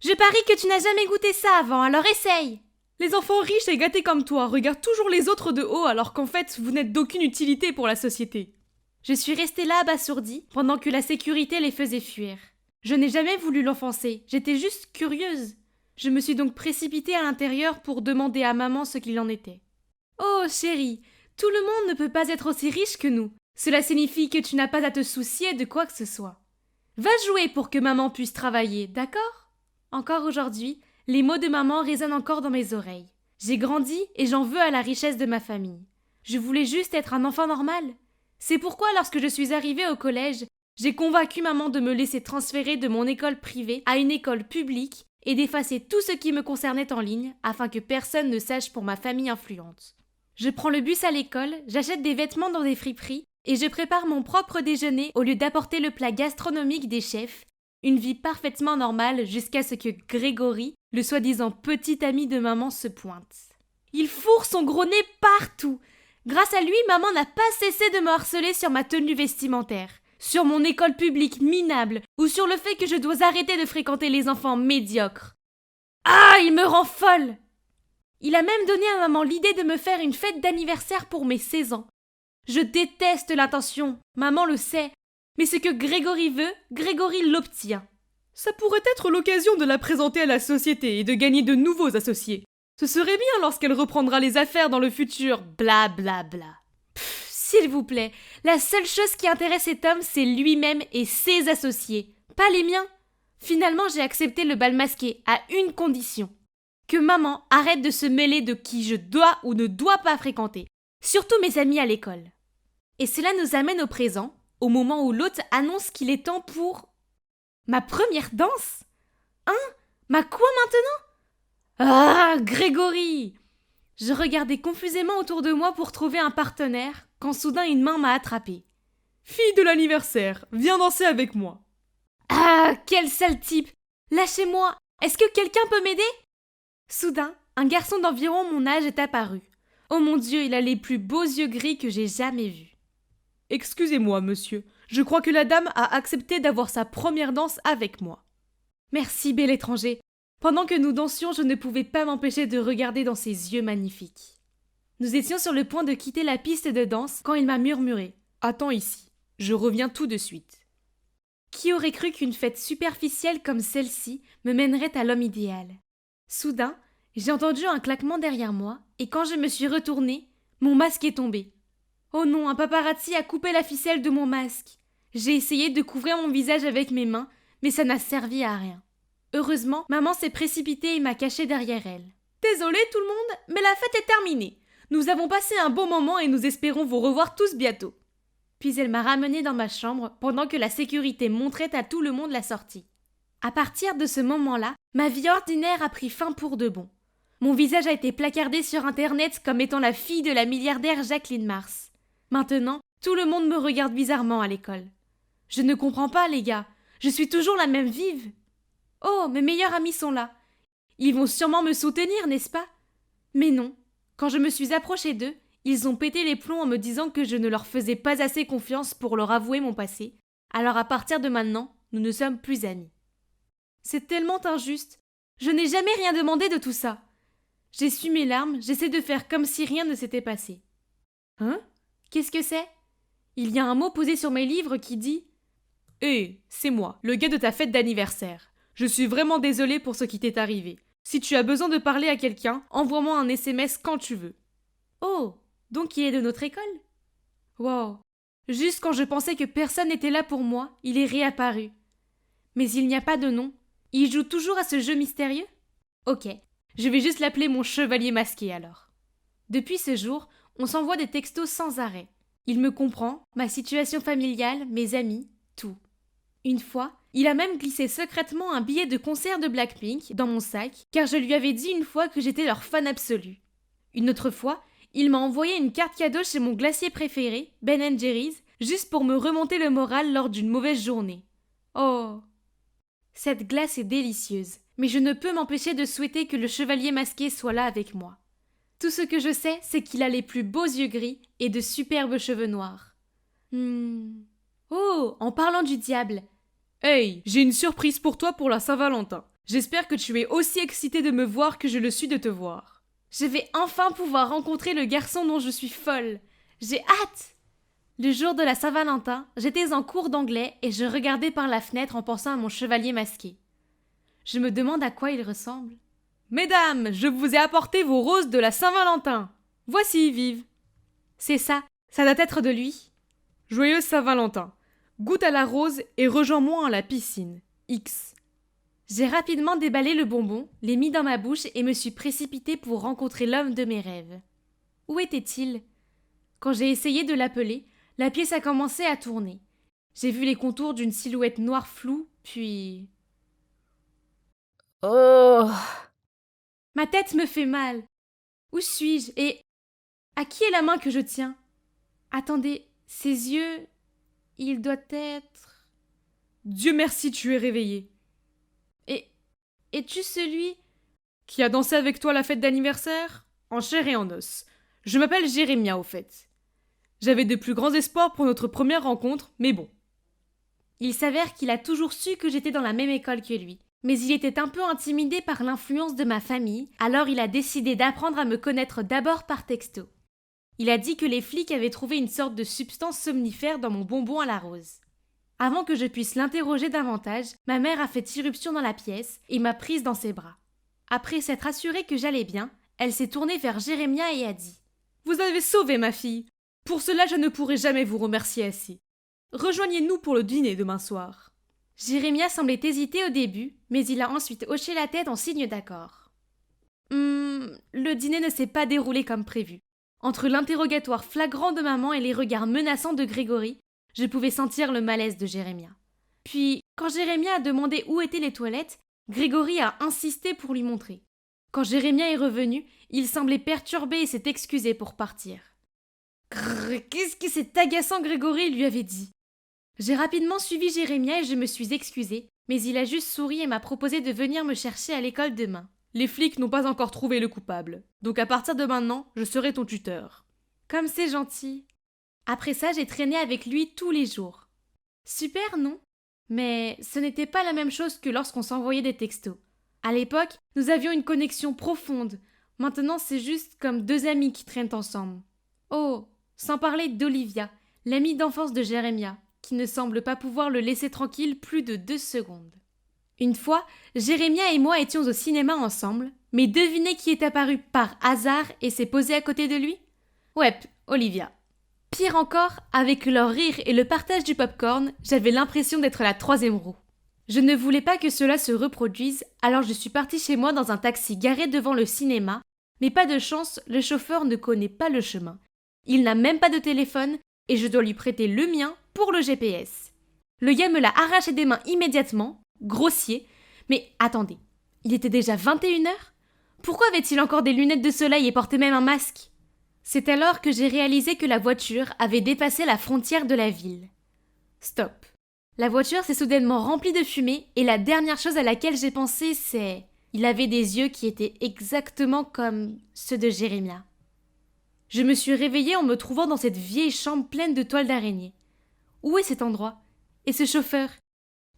Je parie que tu n'as jamais goûté ça avant, alors essaye !» Les enfants riches et gâtés comme toi regardent toujours les autres de haut alors qu'en fait, vous n'êtes d'aucune utilité pour la société. Je suis restée là abasourdie pendant que la sécurité les faisait fuir. Je n'ai jamais voulu l'offenser, j'étais juste curieuse. Je me suis donc précipitée à l'intérieur pour demander à maman ce qu'il en était. « Oh chérie, tout le monde ne peut pas être aussi riche que nous. Cela signifie que tu n'as pas à te soucier de quoi que ce soit. Va jouer pour que maman puisse travailler, d'accord ?» Encore aujourd'hui, les mots de maman résonnent encore dans mes oreilles. J'ai grandi et j'en veux à la richesse de ma famille. Je voulais juste être un enfant normal. C'est pourquoi lorsque je suis arrivée au collège, j'ai convaincu maman de me laisser transférer de mon école privée à une école publique et d'effacer tout ce qui me concernait en ligne afin que personne ne sache pour ma famille influente. Je prends le bus à l'école, j'achète des vêtements dans des friperies et je prépare mon propre déjeuner au lieu d'apporter le plat gastronomique des chefs. Une vie parfaitement normale jusqu'à ce que Grégory, le soi-disant petit ami de maman, se pointe. Il fourre son gros nez partout. Grâce à lui, maman n'a pas cessé de me harceler sur ma tenue vestimentaire, sur mon école publique minable ou sur le fait que je dois arrêter de fréquenter les enfants médiocres. Ah, il me rend folle! Il a même donné à maman l'idée de me faire une fête d'anniversaire pour mes 16 ans. Je déteste l'intention, maman le sait. Mais ce que Grégory veut, Grégory l'obtient. Ça pourrait être l'occasion de la présenter à la société et de gagner de nouveaux associés. Ce serait bien lorsqu'elle reprendra les affaires dans le futur, bla bla bla. S'il vous plaît, la seule chose qui intéresse cet homme, c'est lui-même et ses associés, pas les miens. Finalement, j'ai accepté le bal masqué à une condition. Que maman arrête de se mêler de qui je dois ou ne dois pas fréquenter, surtout mes amis à l'école. Et cela nous amène au présent, au moment où l'hôte annonce qu'il est temps pour... Ma première danse ? Hein ? Ma quoi maintenant ? Ah, Grégory ! Je regardais confusément autour de moi pour trouver un partenaire, quand soudain une main m'a attrapée. Fille de l'anniversaire, viens danser avec moi. Ah, quel sale type ! Lâchez-moi ! Est-ce que quelqu'un peut m'aider ? Soudain, un garçon d'environ mon âge est apparu. Oh mon Dieu, il a les plus beaux yeux gris que j'ai jamais vus. Excusez-moi, monsieur, je crois que la dame a accepté d'avoir sa première danse avec moi. Merci, bel étranger. Pendant que nous dansions, je ne pouvais pas m'empêcher de regarder dans ses yeux magnifiques. Nous étions sur le point de quitter la piste de danse quand il m'a murmuré « Attends ici, je reviens tout de suite. » Qui aurait cru qu'une fête superficielle comme celle-ci me mènerait à l'homme idéal ? Soudain, j'ai entendu un claquement derrière moi et quand je me suis retournée, mon masque est tombé. Oh non, un paparazzi a coupé la ficelle de mon masque. J'ai essayé de couvrir mon visage avec mes mains, mais ça n'a servi à rien. Heureusement, maman s'est précipitée et m'a caché derrière elle. Désolée tout le monde, mais la fête est terminée. Nous avons passé un bon moment et nous espérons vous revoir tous bientôt. Puis elle m'a ramenée dans ma chambre pendant que la sécurité montrait à tout le monde la sortie. À partir de ce moment-là, ma vie ordinaire a pris fin pour de bon. Mon visage a été placardé sur Internet comme étant la fille de la milliardaire Jacqueline Mars. Maintenant, tout le monde me regarde bizarrement à l'école. Je ne comprends pas, les gars. Je suis toujours la même Vive. Oh, mes meilleurs amis sont là. Ils vont sûrement me soutenir, n'est-ce pas ? Mais non. Quand je me suis approchée d'eux, ils ont pété les plombs en me disant que je ne leur faisais pas assez confiance pour leur avouer mon passé. Alors à partir de maintenant, nous ne sommes plus amis. C'est tellement injuste. Je n'ai jamais rien demandé de tout ça. J'essuie mes larmes, j'essaie de faire comme si rien ne s'était passé. Hein? Qu'est-ce que c'est? Il y a un mot posé sur mes livres qui dit « Hé, c'est moi, le gars de ta fête d'anniversaire. Je suis vraiment désolé pour ce qui t'est arrivé. Si tu as besoin de parler à quelqu'un, envoie-moi un SMS quand tu veux. » Oh, donc il est de notre école? Wow. Juste quand je pensais que personne n'était là pour moi, il est réapparu. Mais il n'y a pas de nom. Il joue toujours à ce jeu mystérieux? Ok, je vais juste l'appeler mon chevalier masqué alors. Depuis ce jour, on s'envoie des textos sans arrêt. Il me comprend, ma situation familiale, mes amis, tout. Une fois, il a même glissé secrètement un billet de concert de Blackpink dans mon sac, car je lui avais dit une fois que j'étais leur fan absolu. Une autre fois, il m'a envoyé une carte cadeau chez mon glacier préféré, Ben & Jerry's, juste pour me remonter le moral lors d'une mauvaise journée. Oh! Cette glace est délicieuse, mais je ne peux m'empêcher de souhaiter que le chevalier masqué soit là avec moi. Tout ce que je sais, c'est qu'il a les plus beaux yeux gris et de superbes cheveux noirs. Oh, en parlant du diable. Hey, j'ai une surprise pour toi pour la Saint-Valentin. J'espère que tu es aussi excité de me voir que je le suis de te voir. Je vais enfin pouvoir rencontrer le garçon dont je suis folle. J'ai hâte! Le jour de la Saint-Valentin, j'étais en cours d'anglais et je regardais par la fenêtre en pensant à mon chevalier masqué. Je me demande à quoi il ressemble. Mesdames, je vous ai apporté vos roses de la Saint-Valentin. Voici, Vive. C'est ça doit être de lui. Joyeuse Saint-Valentin. Goûte à la rose et rejoins-moi à la piscine. X. J'ai rapidement déballé le bonbon, l'ai mis dans ma bouche et me suis précipitée pour rencontrer l'homme de mes rêves. Où était-il? Quand j'ai essayé de l'appeler, la pièce a commencé à tourner. J'ai vu les contours d'une silhouette noire floue, puis... Oh! Ma tête me fait mal. Où suis-je? Et à qui est la main que je tiens? Attendez, ses yeux... Il doit être... Dieu merci, tu es réveillé. Et... Es-tu celui... Qui a dansé avec toi la fête d'anniversaire? En chair et en os. Je m'appelle Jérémia, au fait. J'avais de plus grands espoirs pour notre première rencontre, mais bon. Il s'avère qu'il a toujours su que j'étais dans la même école que lui. Mais il était un peu intimidé par l'influence de ma famille, alors il a décidé d'apprendre à me connaître d'abord par texto. Il a dit que les flics avaient trouvé une sorte de substance somnifère dans mon bonbon à la rose. Avant que je puisse l'interroger davantage, ma mère a fait irruption dans la pièce et m'a prise dans ses bras. Après s'être assurée que j'allais bien, elle s'est tournée vers Jérémia et a dit « Vous avez sauvé ma fille. Pour cela, je ne pourrai jamais vous remercier assez. Rejoignez-nous pour le dîner demain soir. » Jérémia semblait hésiter au début, mais il a ensuite hoché la tête en signe d'accord. Le dîner ne s'est pas déroulé comme prévu. Entre l'interrogatoire flagrant de maman et les regards menaçants de Grégory, je pouvais sentir le malaise de Jérémia. Puis, quand Jérémia a demandé où étaient les toilettes, Grégory a insisté pour lui montrer. Quand Jérémia est revenu, il semblait perturbé et s'est excusé pour partir. Grrr, qu'est-ce que c'est agaçant, Grégory lui avait dit. J'ai rapidement suivi Jérémia et je me suis excusée, mais il a juste souri et m'a proposé de venir me chercher à l'école demain. Les flics n'ont pas encore trouvé le coupable, donc à partir de maintenant, je serai ton tuteur. Comme c'est gentil. Après ça, j'ai traîné avec lui tous les jours. Super, non? Mais ce n'était pas la même chose que lorsqu'on s'envoyait des textos. À l'époque, nous avions une connexion profonde. Maintenant, c'est juste comme deux amis qui traînent ensemble. Oh, sans parler d'Olivia, l'amie d'enfance de Jérémia, qui ne semble pas pouvoir le laisser tranquille plus de 2 secondes. Une fois, Jérémia et moi étions au cinéma ensemble, mais devinez qui est apparu par hasard et s'est posé à côté de lui? Ouais, Olivia. Pire encore, avec leur rire et le partage du popcorn, j'avais l'impression d'être la troisième roue. Je ne voulais pas que cela se reproduise, alors je suis partie chez moi dans un taxi garé devant le cinéma, mais pas de chance, le chauffeur ne connaît pas le chemin. Il n'a même pas de téléphone et je dois lui prêter le mien pour le GPS. Le gars me l'a arraché des mains immédiatement, grossier, mais attendez, il était déjà 21h? Pourquoi avait-il encore des lunettes de soleil et portait même un masque? C'est alors que j'ai réalisé que la voiture avait dépassé la frontière de la ville. Stop. La voiture s'est soudainement remplie de fumée et la dernière chose à laquelle j'ai pensé, c'est... Il avait des yeux qui étaient exactement comme ceux de Jérémia. Je me suis réveillée en me trouvant dans cette vieille chambre pleine de toiles d'araignée. Où est cet endroit? Et ce chauffeur?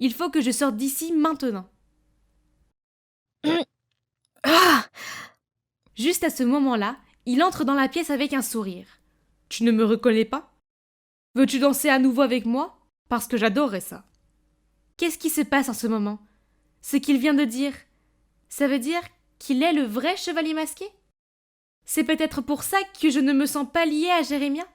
Il faut que je sorte d'ici maintenant. Juste à ce moment-là, il entre dans la pièce avec un sourire. « Tu ne me reconnais pas? Veux-tu danser à nouveau avec moi? Parce que j'adorerais ça. » Qu'est-ce qui se passe en ce moment? Ce qu'il vient de dire, ça veut dire qu'il est le vrai chevalier masqué? C'est peut-être pour ça que je ne me sens pas liée à Jérémia?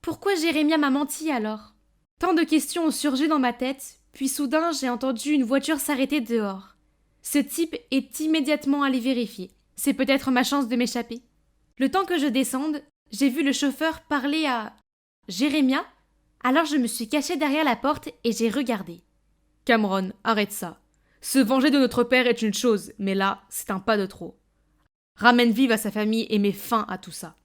Pourquoi Jérémia m'a menti alors? Tant de questions ont surgi dans ma tête, puis soudain j'ai entendu une voiture s'arrêter dehors. Ce type est immédiatement allé vérifier. C'est peut-être ma chance de m'échapper. Le temps que je descende, j'ai vu le chauffeur parler à Jérémia, alors je me suis cachée derrière la porte et j'ai regardé. Cameron, arrête ça. Se venger de notre père est une chose, mais là, c'est un pas de trop. Ramène Viv à sa famille et mets fin à tout ça.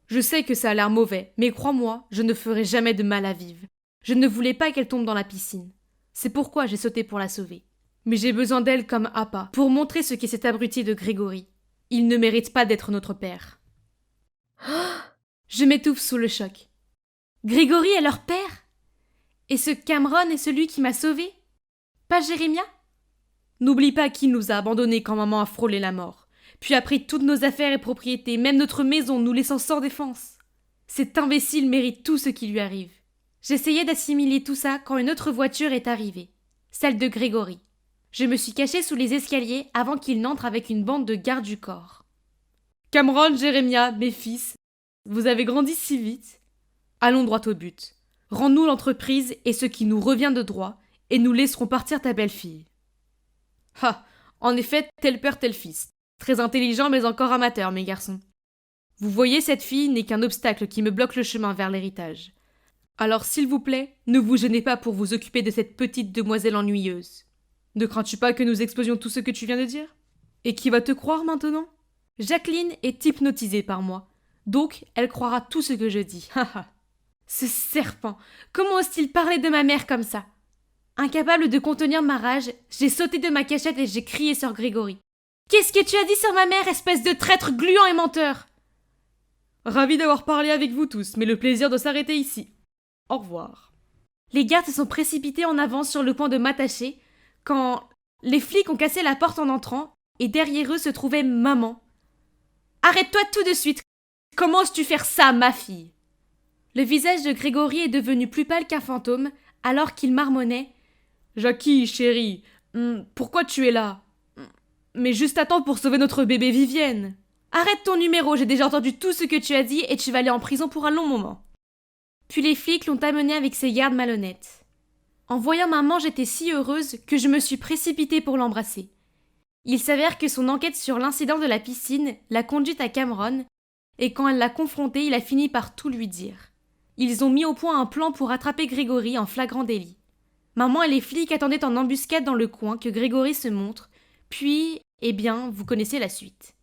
Je sais que ça a l'air mauvais, mais crois-moi, je ne ferai jamais de mal à Viv. Je ne voulais pas qu'elle tombe dans la piscine. C'est pourquoi j'ai sauté pour la sauver. Mais j'ai besoin d'elle comme appât, pour montrer ce qu'est cet abruti de Grégory. Il ne mérite pas d'être notre père. Je m'étouffe sous le choc. Grégory est leur père? Et ce Cameron est celui qui m'a sauvée? Pas Jérémia? N'oublie pas qu'il nous a abandonnés quand maman a frôlé la mort, puis a pris toutes nos affaires et propriétés, même notre maison, nous laissant sans défense. Cet imbécile mérite tout ce qui lui arrive. J'essayais d'assimiler tout ça quand une autre voiture est arrivée, celle de Grégory. Je me suis cachée sous les escaliers avant qu'il n'entre avec une bande de gardes du corps. Cameron, Jérémia, mes fils, vous avez grandi si vite. Allons droit au but. Rends-nous l'entreprise et ce qui nous revient de droit, et nous laisserons partir ta belle-fille. Ah, en effet, tel père, tel fils. Très intelligent mais encore amateur, mes garçons. Vous voyez, cette fille n'est qu'un obstacle qui me bloque le chemin vers l'héritage. Alors, s'il vous plaît, ne vous gênez pas pour vous occuper de cette petite demoiselle ennuyeuse. Ne crains-tu pas que nous explosions tout ce que tu viens de dire? Et qui va te croire maintenant? Jacqueline est hypnotisée par moi, donc elle croira tout ce que je dis. Ce serpent, comment ose-t-il parler de ma mère comme ça? Incapable de contenir ma rage, j'ai sauté de ma cachette et j'ai crié sur Grégory. Qu'est-ce que tu as dit sur ma mère, espèce de traître gluant et menteur? Ravi d'avoir parlé avec vous tous, mais le plaisir doit s'arrêter ici. Au revoir. Les gardes se sont précipités en avant sur le point de m'attacher, quand les flics ont cassé la porte en entrant, et derrière eux se trouvait maman. Arrête-toi tout de suite! Comment oses-tu faire ça, ma fille? Le visage de Grégory est devenu plus pâle qu'un fantôme, alors qu'il marmonnait. Jackie, chérie, pourquoi tu es là? Mais juste à temps pour sauver notre bébé Vivienne. Arrête ton numéro, j'ai déjà entendu tout ce que tu as dit et tu vas aller en prison pour un long moment. Puis les flics l'ont amené avec ses gardes malhonnêtes. En voyant maman, j'étais si heureuse que je me suis précipitée pour l'embrasser. Il s'avère que son enquête sur l'incident de la piscine l'a conduite à Cameron, et quand elle l'a confronté, il a fini par tout lui dire. Ils ont mis au point un plan pour attraper Grégory en flagrant délit. Maman et les flics attendaient en embuscade dans le coin que Grégory se montre, puis, eh bien, vous connaissez la suite.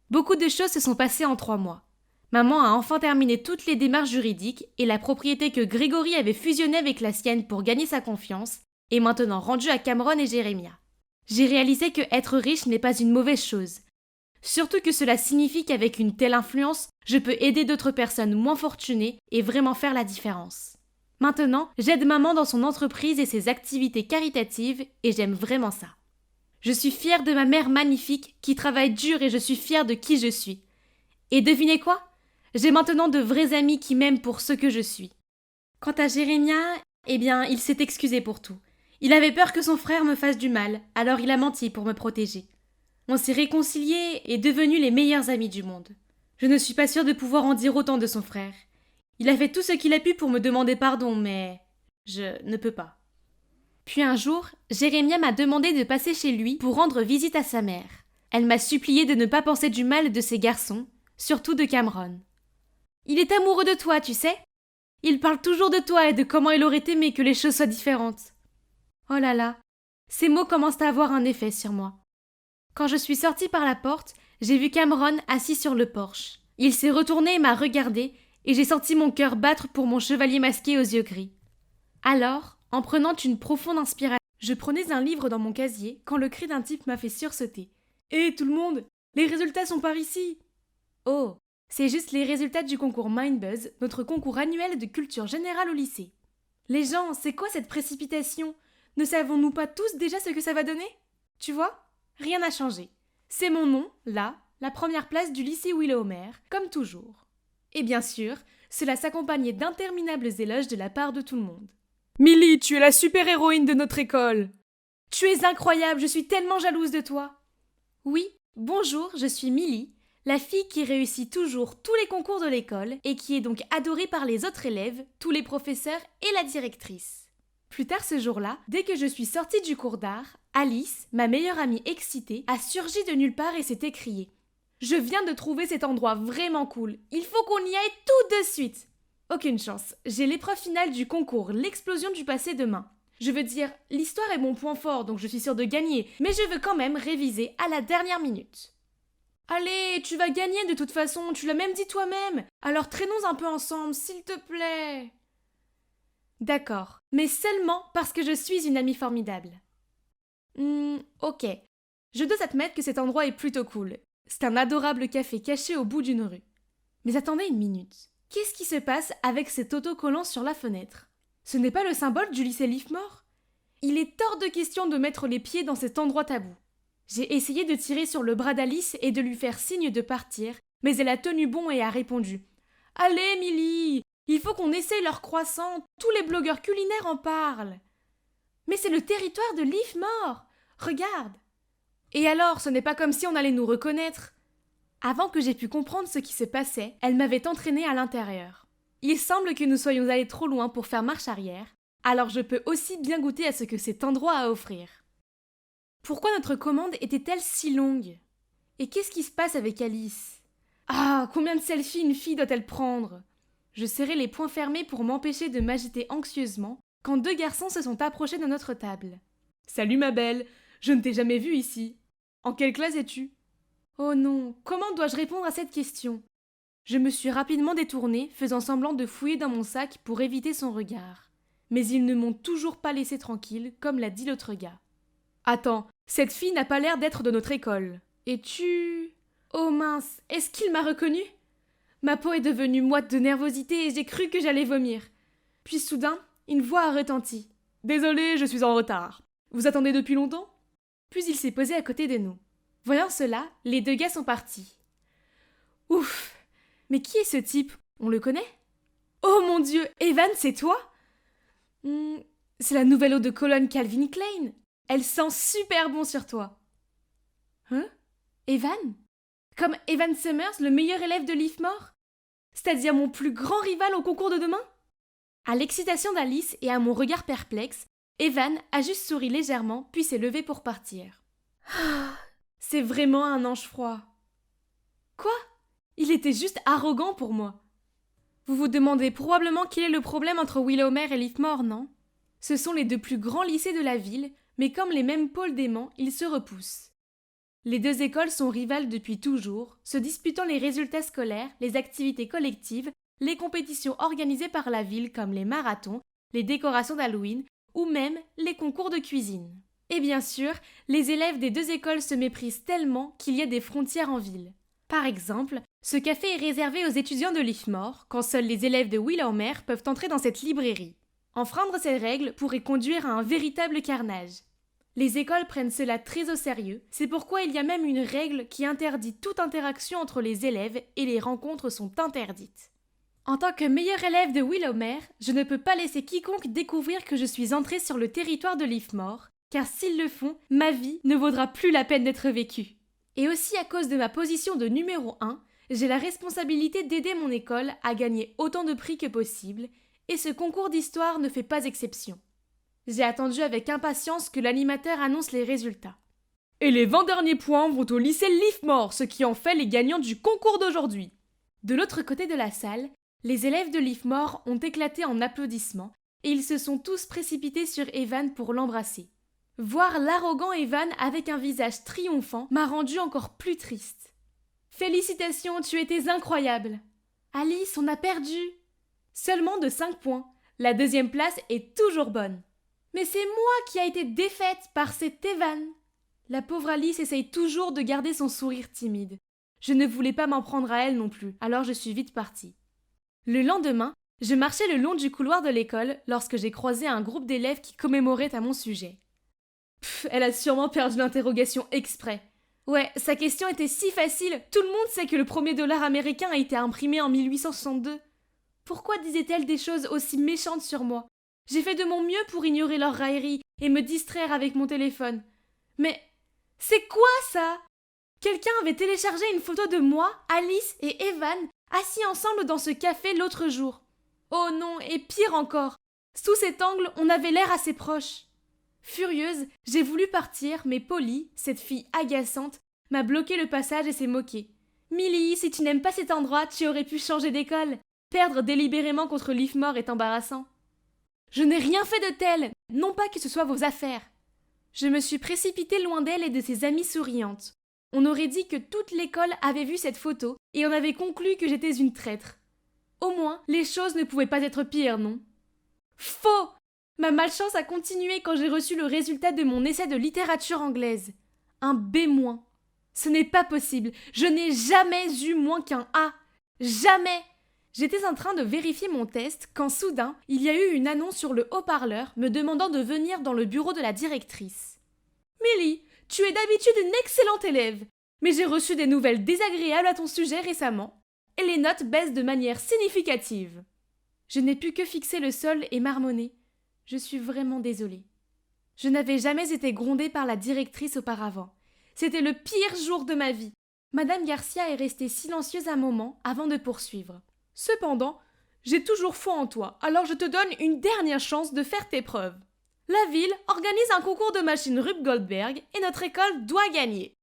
Beaucoup de choses se sont passées en 3 mois. Maman a enfin terminé toutes les démarches juridiques et la propriété que Grégory avait fusionnée avec la sienne pour gagner sa confiance est maintenant rendue à Cameron et Jérémia. J'ai réalisé que être riche n'est pas une mauvaise chose. Surtout que cela signifie qu'avec une telle influence, je peux aider d'autres personnes moins fortunées et vraiment faire la différence. Maintenant, j'aide maman dans son entreprise et ses activités caritatives et j'aime vraiment ça. Je suis fière de ma mère magnifique qui travaille dur et je suis fière de qui je suis. Et devinez quoi? J'ai maintenant de vrais amis qui m'aiment pour ce que je suis. Quant à Jérémia, eh bien, il s'est excusé pour tout. Il avait peur que son frère me fasse du mal, alors il a menti pour me protéger. On s'est réconciliés et devenus les meilleurs amis du monde. Je ne suis pas sûre de pouvoir en dire autant de son frère. Il a fait tout ce qu'il a pu pour me demander pardon, mais je ne peux pas. Puis un jour, Jérémia m'a demandé de passer chez lui pour rendre visite à sa mère. Elle m'a supplié de ne pas penser du mal de ses garçons, surtout de Cameron. Il est amoureux de toi, tu sais. Il parle toujours de toi et de comment il aurait aimé que les choses soient différentes. Oh là là, ces mots commencent à avoir un effet sur moi. Quand je suis sortie par la porte, j'ai vu Cameron assis sur le porche. Il s'est retourné et m'a regardé, et j'ai senti mon cœur battre pour mon chevalier masqué aux yeux gris. Alors, en prenant une profonde inspiration, je prenais un livre dans mon casier quand le cri d'un type m'a fait sursauter. « Hé, tout le monde, les résultats sont par ici !» Oh, c'est juste les résultats du concours Mindbuzz, notre concours annuel de culture générale au lycée. Les gens, c'est quoi cette précipitation? Ne savons-nous pas tous déjà ce que ça va donner? Tu vois? Rien n'a changé. C'est mon nom, là, la première place du lycée Willowmer, comme toujours. Et bien sûr, cela s'accompagnait d'interminables éloges de la part de tout le monde. « Millie, tu es la super-héroïne de notre école !»« Tu es incroyable, je suis tellement jalouse de toi !»« Oui, bonjour, je suis Millie, la fille qui réussit toujours tous les concours de l'école et qui est donc adorée par les autres élèves, tous les professeurs et la directrice. » Plus tard ce jour-là, dès que je suis sortie du cours d'art, Alice, ma meilleure amie excitée, a surgi de nulle part et s'est écriée. « Je viens de trouver cet endroit vraiment cool, il faut qu'on y aille tout de suite !» Aucune chance, j'ai l'épreuve finale du concours L'explosion du passé demain. Je veux dire, l'histoire est mon point fort, donc je suis sûre de gagner, mais je veux quand même réviser à la dernière minute. Allez, tu vas gagner de toute façon, tu l'as même dit toi-même, alors traînons un peu ensemble, s'il te plaît. D'accord, mais seulement parce que je suis une amie formidable. Ok. Je dois admettre que cet endroit est plutôt cool. C'est un adorable café caché au bout d'une rue. Mais attendez une minute. Qu'est-ce qui se passe avec cet autocollant sur la fenêtre? Ce n'est pas le symbole du lycée Leafmore? Il est hors de question de mettre les pieds dans cet endroit tabou. J'ai essayé de tirer sur le bras d'Alice et de lui faire signe de partir, mais elle a tenu bon et a répondu « Allez, Millie, il faut qu'on essaye leur croissant, tous les blogueurs culinaires en parlent. »« Mais c'est le territoire de Leafmore, regarde !»« Et alors, ce n'est pas comme si on allait nous reconnaître ?» Avant que j'aie pu comprendre ce qui se passait, elle m'avait entraînée à l'intérieur. Il semble que nous soyons allés trop loin pour faire marche arrière, alors je peux aussi bien goûter à ce que cet endroit a à offrir. Pourquoi notre commande était-elle si longue? Et qu'est-ce qui se passe avec Alice? Ah, combien de selfies une fille doit-elle prendre? Je serrai les poings fermés pour m'empêcher de m'agiter anxieusement quand deux garçons se sont approchés de notre table. « Salut ma belle, je ne t'ai jamais vue ici. En quelle classe es-tu » Oh non, comment dois-je répondre à cette question? Je me suis rapidement détournée, faisant semblant de fouiller dans mon sac pour éviter son regard. Mais ils ne m'ont toujours pas laissé tranquille, comme l'a dit l'autre gars. Attends, cette fille n'a pas l'air d'être de notre école. Et tu... Oh mince, est-ce qu'il m'a reconnue? Ma peau est devenue moite de nervosité et j'ai cru que j'allais vomir. Puis soudain, une voix a retenti. « Désolé, je suis en retard. Vous attendez depuis longtemps ?» Puis il s'est posé à côté de nous. Voyant cela, les deux gars sont partis. Ouf! Mais qui est ce type? On le connaît? Oh mon Dieu, Evan, c'est toi? C'est la nouvelle eau de Cologne Calvin Klein. Elle sent super bon sur toi. Hein? Evan? Comme Evan Summers, le meilleur élève de Leafmore? C'est-à-dire mon plus grand rival au concours de demain? À l'excitation d'Alice et à mon regard perplexe, Evan a juste souri légèrement puis s'est levé pour partir. C'est vraiment un ange froid. Quoi? Il était juste arrogant pour moi. Vous vous demandez probablement quel est le problème entre Willowmer et Leafmore, non? Ce sont les deux plus grands lycées de la ville, mais comme les mêmes pôles d'aimants, ils se repoussent. Les deux écoles sont rivales depuis toujours, se disputant les résultats scolaires, les activités collectives, les compétitions organisées par la ville comme les marathons, les décorations d'Halloween ou même les concours de cuisine. Et bien sûr, les élèves des deux écoles se méprisent tellement qu'il y a des frontières en ville. Par exemple, ce café est réservé aux étudiants de Leafmore, quand seuls les élèves de Willowmer peuvent entrer dans cette librairie. Enfreindre ces règles pourrait conduire à un véritable carnage. Les écoles prennent cela très au sérieux, c'est pourquoi il y a même une règle qui interdit toute interaction entre les élèves et les rencontres sont interdites. En tant que meilleur élève de Willowmer, je ne peux pas laisser quiconque découvrir que je suis entrée sur le territoire de Leafmore, car s'ils le font, ma vie ne vaudra plus la peine d'être vécue. Et aussi à cause de ma position de numéro 1, j'ai la responsabilité d'aider mon école à gagner autant de prix que possible, et ce concours d'histoire ne fait pas exception. J'ai attendu avec impatience que l'animateur annonce les résultats. Et les 20 derniers points vont au lycée Leafmore, ce qui en fait les gagnants du concours d'aujourd'hui. De l'autre côté de la salle, les élèves de Leafmore ont éclaté en applaudissements, et ils se sont tous précipités sur Evan pour l'embrasser. Voir l'arrogant Evan avec un visage triomphant m'a rendu encore plus triste. Félicitations, tu étais incroyable. Alice, on a perdu. Seulement de 5 points. La deuxième place est toujours bonne. Mais c'est moi qui a été défaite par cet Evan. La pauvre Alice essaye toujours de garder son sourire timide. Je ne voulais pas m'en prendre à elle non plus, alors je suis vite partie. Le lendemain, je marchais le long du couloir de l'école lorsque j'ai croisé un groupe d'élèves qui commémoraient à mon sujet. Elle a sûrement perdu l'interrogation exprès. Ouais, sa question était si facile, tout le monde sait que le premier dollar américain a été imprimé en 1862. Pourquoi disait-elle des choses aussi méchantes sur moi? J'ai fait de mon mieux pour ignorer leurs railleries et me distraire avec mon téléphone. Mais c'est quoi ça? Quelqu'un avait téléchargé une photo de moi, Alice et Evan assis ensemble dans ce café l'autre jour. Oh non, et pire encore, sous cet angle, on avait l'air assez proche. Furieuse, j'ai voulu partir, mais Polly, cette fille agaçante, m'a bloqué le passage et s'est moquée. Millie, si tu n'aimes pas cet endroit, tu aurais pu changer d'école. Perdre délibérément contre Leafmore est embarrassant. Je n'ai rien fait de tel, non pas que ce soit vos affaires. Je me suis précipitée loin d'elle et de ses amies souriantes. On aurait dit que toute l'école avait vu cette photo et on avait conclu que j'étais une traître. Au moins, les choses ne pouvaient pas être pires, non? Faux! Ma malchance a continué quand j'ai reçu le résultat de mon essai de littérature anglaise. Un B-. Ce n'est pas possible. Je n'ai jamais eu moins qu'un A. Jamais! J'étais en train de vérifier mon test quand soudain, il y a eu une annonce sur le haut-parleur me demandant de venir dans le bureau de la directrice. Millie, tu es d'habitude une excellente élève, mais j'ai reçu des nouvelles désagréables à ton sujet récemment, et les notes baissent de manière significative. Je n'ai pu que fixer le sol et marmonner. Je suis vraiment désolée. Je n'avais jamais été grondée par la directrice auparavant. C'était le pire jour de ma vie. Madame Garcia est restée silencieuse un moment avant de poursuivre. Cependant, j'ai toujours foi en toi, alors je te donne une dernière chance de faire tes preuves. La ville organise un concours de machines Rube Goldberg et notre école doit gagner.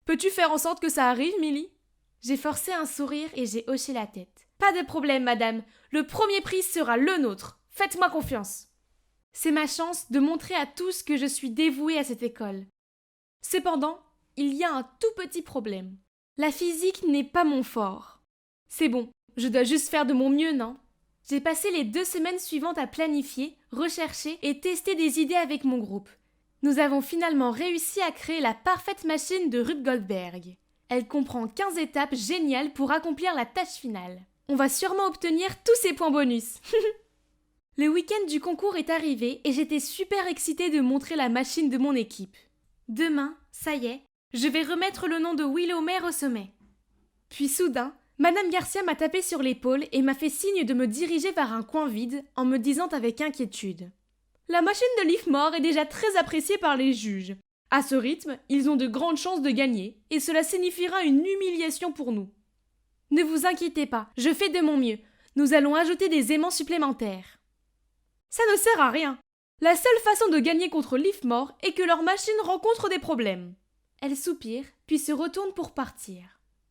Peux-tu faire en sorte que ça arrive, Millie? J'ai forcé un sourire et j'ai hoché la tête. Pas de problème, madame. Le premier prix sera le nôtre. Faites-moi confiance. C'est ma chance de montrer à tous que je suis dévouée à cette école. Cependant, il y a un tout petit problème. La physique n'est pas mon fort. C'est bon, je dois juste faire de mon mieux, non? J'ai passé les 2 semaines suivantes à planifier, rechercher et tester des idées avec mon groupe. Nous avons finalement réussi à créer la parfaite machine de Rube Goldberg. Elle comprend 15 étapes géniales pour accomplir la tâche finale. On va sûrement obtenir tous ces points bonus. Le week-end du concours est arrivé et j'étais super excitée de montrer la machine de mon équipe. Demain, ça y est, je vais remettre le nom de Willowmere au sommet. Puis soudain, Madame Garcia m'a tapé sur l'épaule et m'a fait signe de me diriger vers un coin vide en me disant avec inquiétude: La machine de Leafmore est déjà très appréciée par les juges. À ce rythme, ils ont de grandes chances de gagner et cela signifiera une humiliation pour nous. Ne vous inquiétez pas, je fais de mon mieux. Nous allons ajouter des aimants supplémentaires. Ça ne sert à rien. La seule façon de gagner contre Leafmore est que leur machine rencontre des problèmes. Elle soupire, puis se retourne pour partir.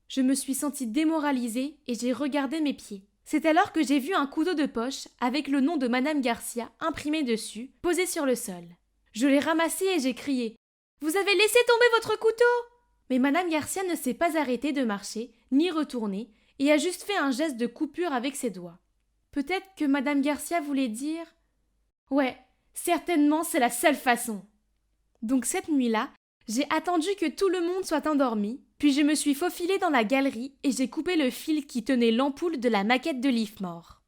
Je me suis sentie démoralisée et j'ai regardé mes pieds. C'est alors que j'ai vu un couteau de poche avec le nom de Madame Garcia imprimé dessus, posé sur le sol. Je l'ai ramassé et j'ai crié: Vous avez laissé tomber votre couteau! Mais Madame Garcia ne s'est pas arrêtée de marcher, ni retourner, et a juste fait un geste de coupure avec ses doigts. Peut-être que Madame Garcia voulait dire: Ouais, certainement c'est la seule façon. Donc cette nuit-là, j'ai attendu que tout le monde soit endormi, puis je me suis faufilée dans la galerie et j'ai coupé le fil qui tenait l'ampoule de la maquette de Leafmore.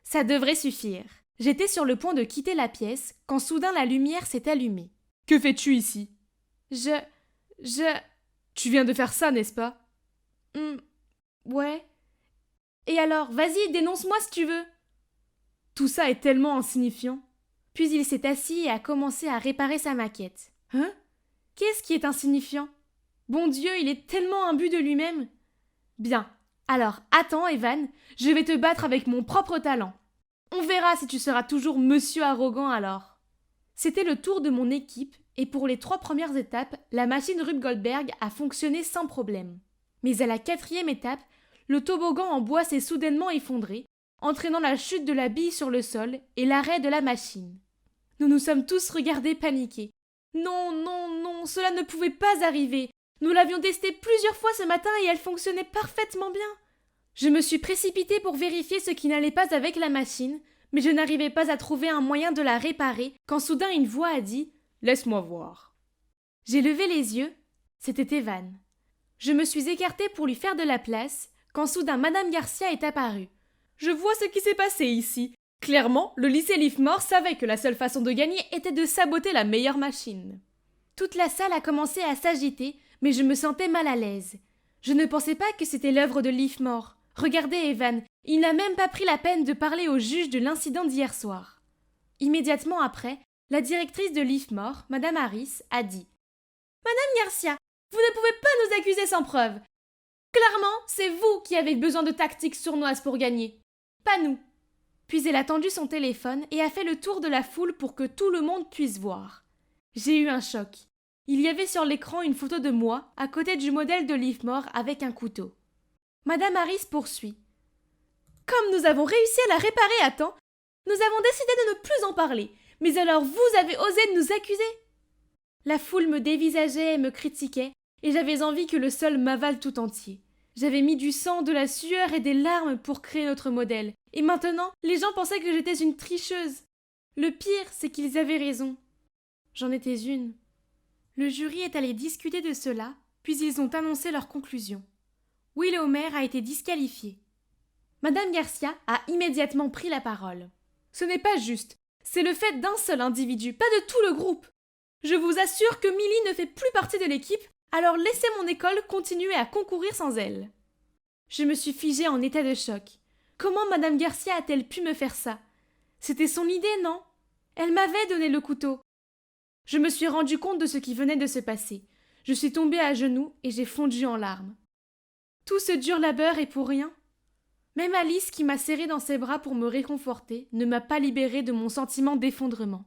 Ça devrait suffire. J'étais sur le point de quitter la pièce quand soudain la lumière s'est allumée. Que fais-tu ici? Tu viens de faire ça, n'est-ce pas? Ouais. Et alors, vas-y, dénonce-moi si tu veux. Tout ça est tellement insignifiant. Puis il s'est assis et a commencé à réparer sa maquette. Hein? Qu'est-ce qui est insignifiant? Bon Dieu, il est tellement imbu de lui-même. Bien, alors attends, Evan, je vais te battre avec mon propre talent. On verra si tu seras toujours monsieur arrogant alors. C'était le tour de mon équipe, et pour les 3 premières étapes, la machine Rube Goldberg a fonctionné sans problème. Mais à la 4e étape, le toboggan en bois s'est soudainement effondré, entraînant la chute de la bille sur le sol et l'arrêt de la machine. Nous nous sommes tous regardés paniqués. Non, non, non, cela ne pouvait pas arriver. Nous l'avions testée plusieurs fois ce matin et elle fonctionnait parfaitement bien. Je me suis précipitée pour vérifier ce qui n'allait pas avec la machine, mais je n'arrivais pas à trouver un moyen de la réparer quand soudain une voix a dit « Laisse-moi voir ». J'ai levé les yeux, c'était Evan. Je me suis écartée pour lui faire de la place quand soudain Madame Garcia est apparue. « Je vois ce qui s'est passé ici. Clairement, le lycée Leafmore savait que la seule façon de gagner était de saboter la meilleure machine. » Toute la salle a commencé à s'agiter, mais je me sentais mal à l'aise. Je ne pensais pas que c'était l'œuvre de Leafmore. Regardez Evan, il n'a même pas pris la peine de parler au juge de l'incident d'hier soir. Immédiatement après, la directrice de Leafmore, Madame Harris, a dit « Madame Garcia, vous ne pouvez pas nous accuser sans preuve. Clairement, c'est vous qui avez besoin de tactiques sournoises pour gagner, pas nous. » Puis elle a tendu son téléphone et a fait le tour de la foule pour que tout le monde puisse voir. J'ai eu un choc. Il y avait sur l'écran une photo de moi à côté du modèle de Leafmore avec un couteau. Madame Harris poursuit. « Comme nous avons réussi à la réparer à temps, nous avons décidé de ne plus en parler. Mais alors vous avez osé nous accuser ?» La foule me dévisageait et me critiquait, et j'avais envie que le sol m'avale tout entier. J'avais mis du sang, de la sueur et des larmes pour créer notre modèle, et maintenant les gens pensaient que j'étais une tricheuse. Le pire, c'est qu'ils avaient raison. J'en étais une. Le jury est allé discuter de cela, puis ils ont annoncé leur conclusion. Will Homer a été disqualifié. Madame Garcia a immédiatement pris la parole. Ce n'est pas juste. C'est le fait d'un seul individu, pas de tout le groupe. Je vous assure que Millie ne fait plus partie de l'équipe, alors laissez mon école continuer à concourir sans elle. Je me suis figée en état de choc. Comment Madame Garcia a-t-elle pu me faire ça? C'était son idée, non? Elle m'avait donné le couteau. Je me suis rendu compte de ce qui venait de se passer. Je suis tombée à genoux et j'ai fondu en larmes. Tout ce dur labeur est pour rien? Même Alice, qui m'a serrée dans ses bras pour me réconforter, ne m'a pas libérée de mon sentiment d'effondrement.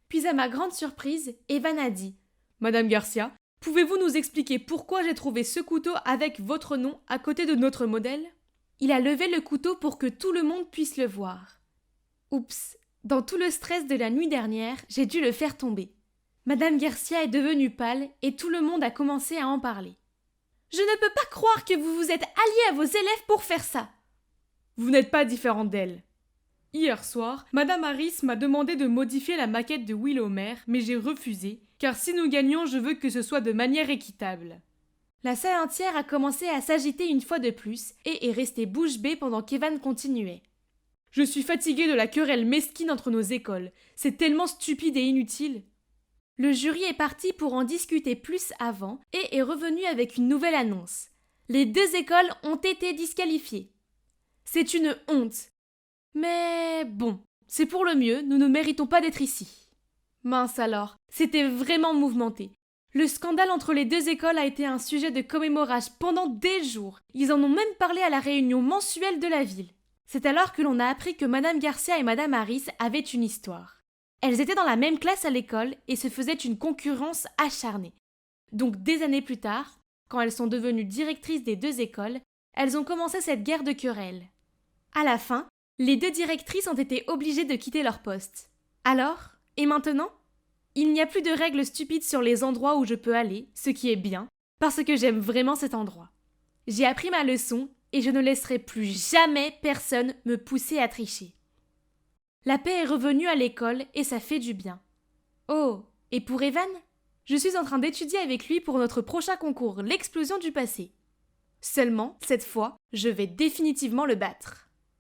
Puis à ma grande surprise, Evan a dit « Madame Garcia, pouvez-vous nous expliquer pourquoi j'ai trouvé ce couteau avec votre nom à côté de notre modèle ?» Il a levé le couteau pour que tout le monde puisse le voir. Oups, dans tout le stress de la nuit dernière, j'ai dû le faire tomber. Madame Garcia est devenue pâle et tout le monde a commencé à en parler. Je ne peux pas croire que vous vous êtes alliés à vos élèves pour faire ça. Vous n'êtes pas différente d'elle. Hier soir, Madame Harris m'a demandé de modifier la maquette de Will Homer, mais j'ai refusé, car si nous gagnons, je veux que ce soit de manière équitable. La salle entière a commencé à s'agiter une fois de plus et est restée bouche bée pendant qu'Evan continuait. Je suis fatiguée de la querelle mesquine entre nos écoles. C'est tellement stupide et inutile. Le jury est parti pour en discuter plus avant et est revenu avec une nouvelle annonce. Les 2 écoles ont été disqualifiées. C'est une honte. Mais bon, c'est pour le mieux, nous ne méritons pas d'être ici. Mince alors, c'était vraiment mouvementé. Le scandale entre les 2 écoles a été un sujet de commémoration pendant des jours. Ils en ont même parlé à la réunion mensuelle de la ville. C'est alors que l'on a appris que Madame Garcia et Madame Harris avaient une histoire. Elles étaient dans la même classe à l'école et se faisaient une concurrence acharnée. Donc des années plus tard, quand elles sont devenues directrices des 2 écoles, elles ont commencé cette guerre de querelles. À la fin, les 2 directrices ont été obligées de quitter leur poste. Alors, et maintenant? Il n'y a plus de règles stupides sur les endroits où je peux aller, ce qui est bien, parce que j'aime vraiment cet endroit. J'ai appris ma leçon et je ne laisserai plus jamais personne me pousser à tricher. La paix est revenue à l'école et ça fait du bien. Oh, et pour Evan? Je suis en train d'étudier avec lui pour notre prochain concours, l'explosion du passé. Seulement, cette fois, je vais définitivement le battre.